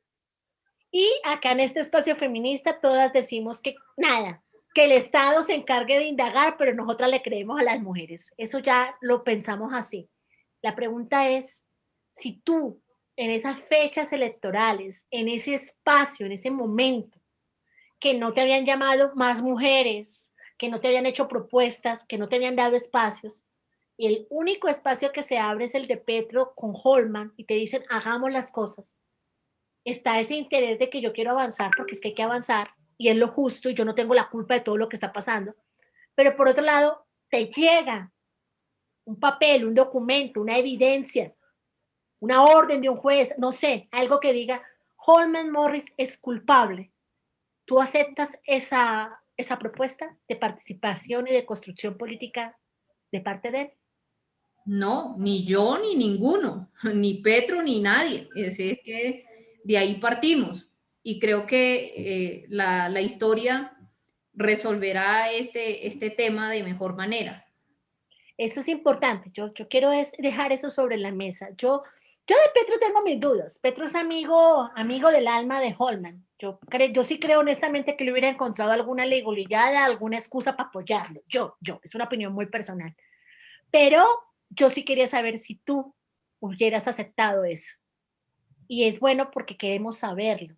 A: Y acá en este espacio feminista todas decimos que nada, que el Estado se encargue de indagar, pero nosotras le creemos a las mujeres. Eso ya lo pensamos así. La pregunta es, si tú en esas fechas electorales, en ese espacio, en ese momento, que no te habían llamado más mujeres, que no te habían hecho propuestas, que no te habían dado espacios, y el único espacio que se abre es el de Petro con Holman, y te dicen, hagamos las cosas, está ese interés de que yo quiero avanzar porque es que hay que avanzar y es lo justo y yo no tengo la culpa de todo lo que está pasando. Pero por otro lado, te llega un papel, un documento, una evidencia, una orden de un juez, no sé, algo que diga, Holman Morris es culpable. ¿Tú aceptas esa propuesta de participación y de construcción política de parte de él.
B: No, ni yo ni ninguno, ni Petro ni nadie. Es que de ahí partimos. Y creo que la historia resolverá este tema de mejor manera.
A: Eso es importante. Yo quiero dejar eso sobre la mesa. Yo de Petro tengo mis dudas. Petro es amigo del alma de Holman. Yo sí creo honestamente que le hubiera encontrado alguna legulillada, alguna excusa para apoyarlo. Es una opinión muy personal. Pero yo sí quería saber si tú hubieras aceptado eso. Y es bueno porque queremos saberlo.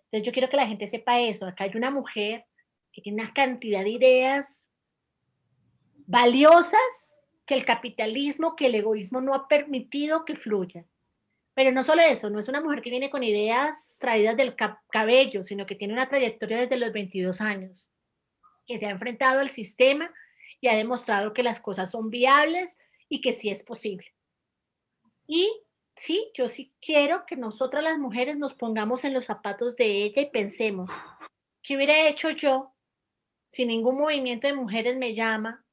A: Entonces yo quiero que la gente sepa eso. Acá hay una mujer que tiene una cantidad de ideas valiosas que el capitalismo, que el egoísmo no ha permitido que fluya. Pero no solo eso, no es una mujer que viene con ideas traídas del cabello, sino que tiene una trayectoria desde los 22 años, que se ha enfrentado al sistema y ha demostrado que las cosas son viables y que sí es posible. Y sí, yo sí quiero que nosotras las mujeres nos pongamos en los zapatos de ella y pensemos, ¿qué hubiera hecho yo si ningún movimiento de mujeres me llama?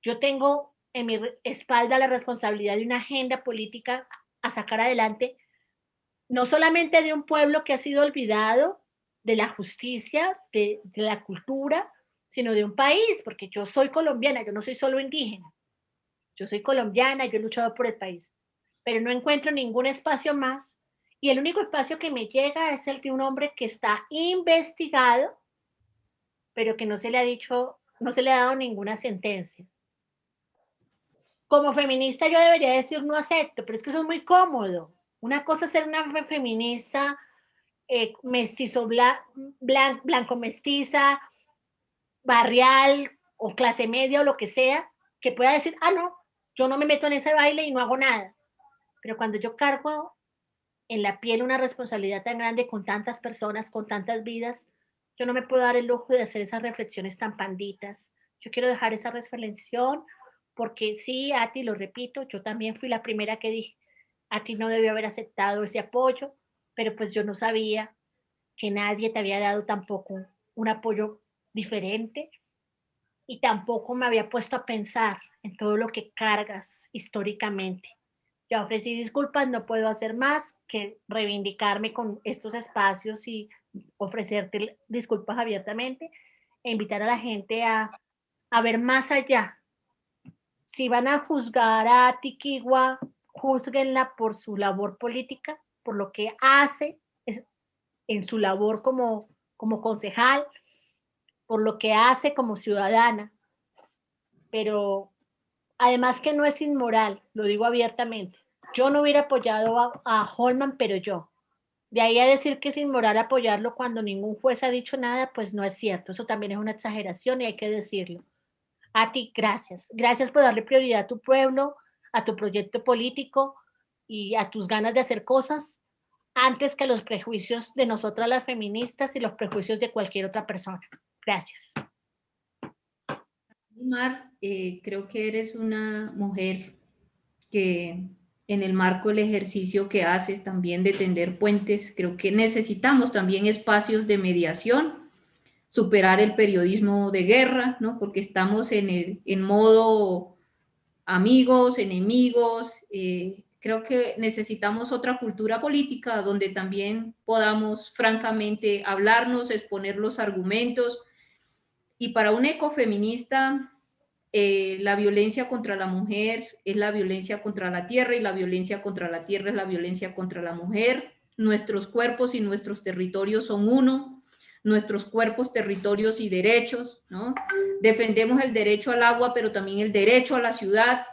A: Yo tengo en mi espalda la responsabilidad de una agenda política a sacar adelante, no solamente de un pueblo que ha sido olvidado, de la justicia, de la cultura, sino de un país, porque yo soy colombiana, yo no soy solo indígena, yo soy colombiana, yo he luchado por el país, pero no encuentro ningún espacio más, y el único espacio que me llega es el de un hombre que está investigado, pero que no se le ha dicho, no se le ha dado ninguna sentencia. Como feminista yo debería decir no acepto, pero es que eso es muy cómodo. Una cosa es ser una feminista mestizo blanco mestiza, barrial o clase media o lo que sea, que pueda decir, ah, no, yo no me meto en ese baile y no hago nada. Pero cuando yo cargo en la piel una responsabilidad tan grande con tantas personas, con tantas vidas, yo no me puedo dar el lujo de hacer esas reflexiones tan panditas. Yo quiero dejar esa reflexión porque sí, Ati, lo repito, yo también fui la primera que dije, Ati no debió haber aceptado ese apoyo, pero pues yo no sabía que nadie te había dado tampoco un apoyo diferente y tampoco me había puesto a pensar en todo lo que cargas históricamente. Ya ofrecí disculpas, no puedo hacer más que reivindicarme con estos espacios y ofrecerte disculpas abiertamente e invitar a la gente a ver más allá. Si van a juzgar a Tiquigua, juzguenla por su labor política, por lo que hace en su labor como concejal, por lo que hace como ciudadana. Pero además que no es inmoral, lo digo abiertamente. Yo no hubiera apoyado a Holman, pero yo. De ahí a decir que es inmoral apoyarlo cuando ningún juez ha dicho nada, pues no es cierto. Eso también es una exageración y hay que decirlo. A ti, gracias. Gracias por darle prioridad a tu pueblo, a tu proyecto político y a tus ganas de hacer cosas antes que los prejuicios de nosotras las feministas y los prejuicios de cualquier otra persona. Gracias.
B: Mar, creo que eres una mujer que en el marco del ejercicio que haces también de tender puentes, creo que necesitamos también espacios de mediación, superar el periodismo de guerra, ¿no? Porque estamos en modo amigos, enemigos, creo que necesitamos otra cultura política donde también podamos francamente hablarnos, exponer los argumentos. Y para un ecofeminista, la violencia contra la mujer es la violencia contra la tierra y la violencia contra la tierra es la violencia contra la mujer. Nuestros cuerpos y nuestros territorios son uno, nuestros cuerpos, territorios y derechos, ¿no? Defendemos el derecho al agua, pero también el derecho a la ciudad,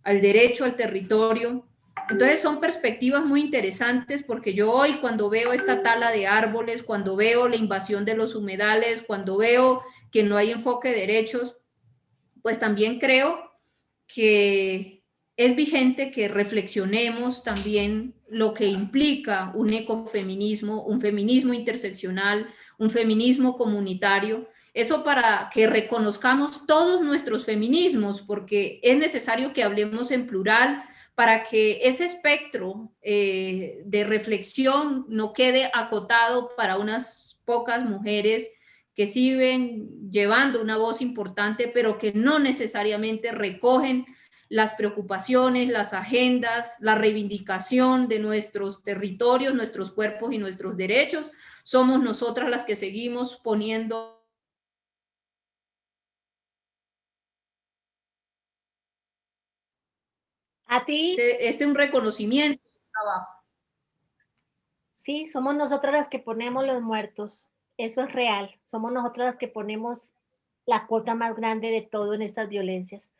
B: al derecho al territorio. Entonces son perspectivas muy interesantes porque yo hoy cuando veo esta tala de árboles, cuando veo la invasión de los humedales, cuando veo que no hay enfoque de derechos, pues también creo que es vigente que reflexionemos también lo que implica un ecofeminismo, un feminismo interseccional, un feminismo comunitario. Eso para que reconozcamos todos nuestros feminismos, porque es necesario que hablemos en plural para que ese espectro de reflexión no quede acotado para unas pocas mujeres que siguen llevando una voz importante, pero que no necesariamente recogen las preocupaciones, las agendas, la reivindicación de nuestros territorios, nuestros cuerpos y nuestros derechos. Somos nosotras las que seguimos poniendo
A: A ti,
B: ese un reconocimiento de trabajo.
A: sí, somos nosotras las que ponemos los muertos. Eso es real. Somos nosotras las que ponemos la cuota más grande de todo en estas violencias.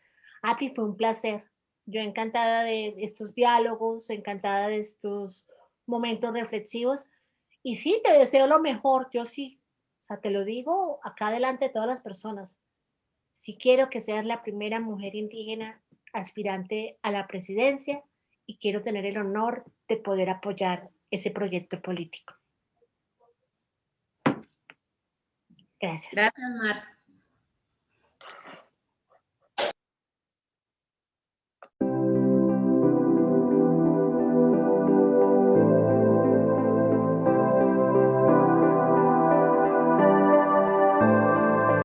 A: A ti fue un placer. Yo encantada de estos diálogos, encantada de estos momentos reflexivos. Y sí, te deseo lo mejor, yo sí. O sea, te lo digo acá delante de todas las personas. Sí quiero que seas la primera mujer indígena aspirante a la presidencia y quiero tener el honor de poder apoyar ese proyecto político. Gracias.
B: Gracias, Mar.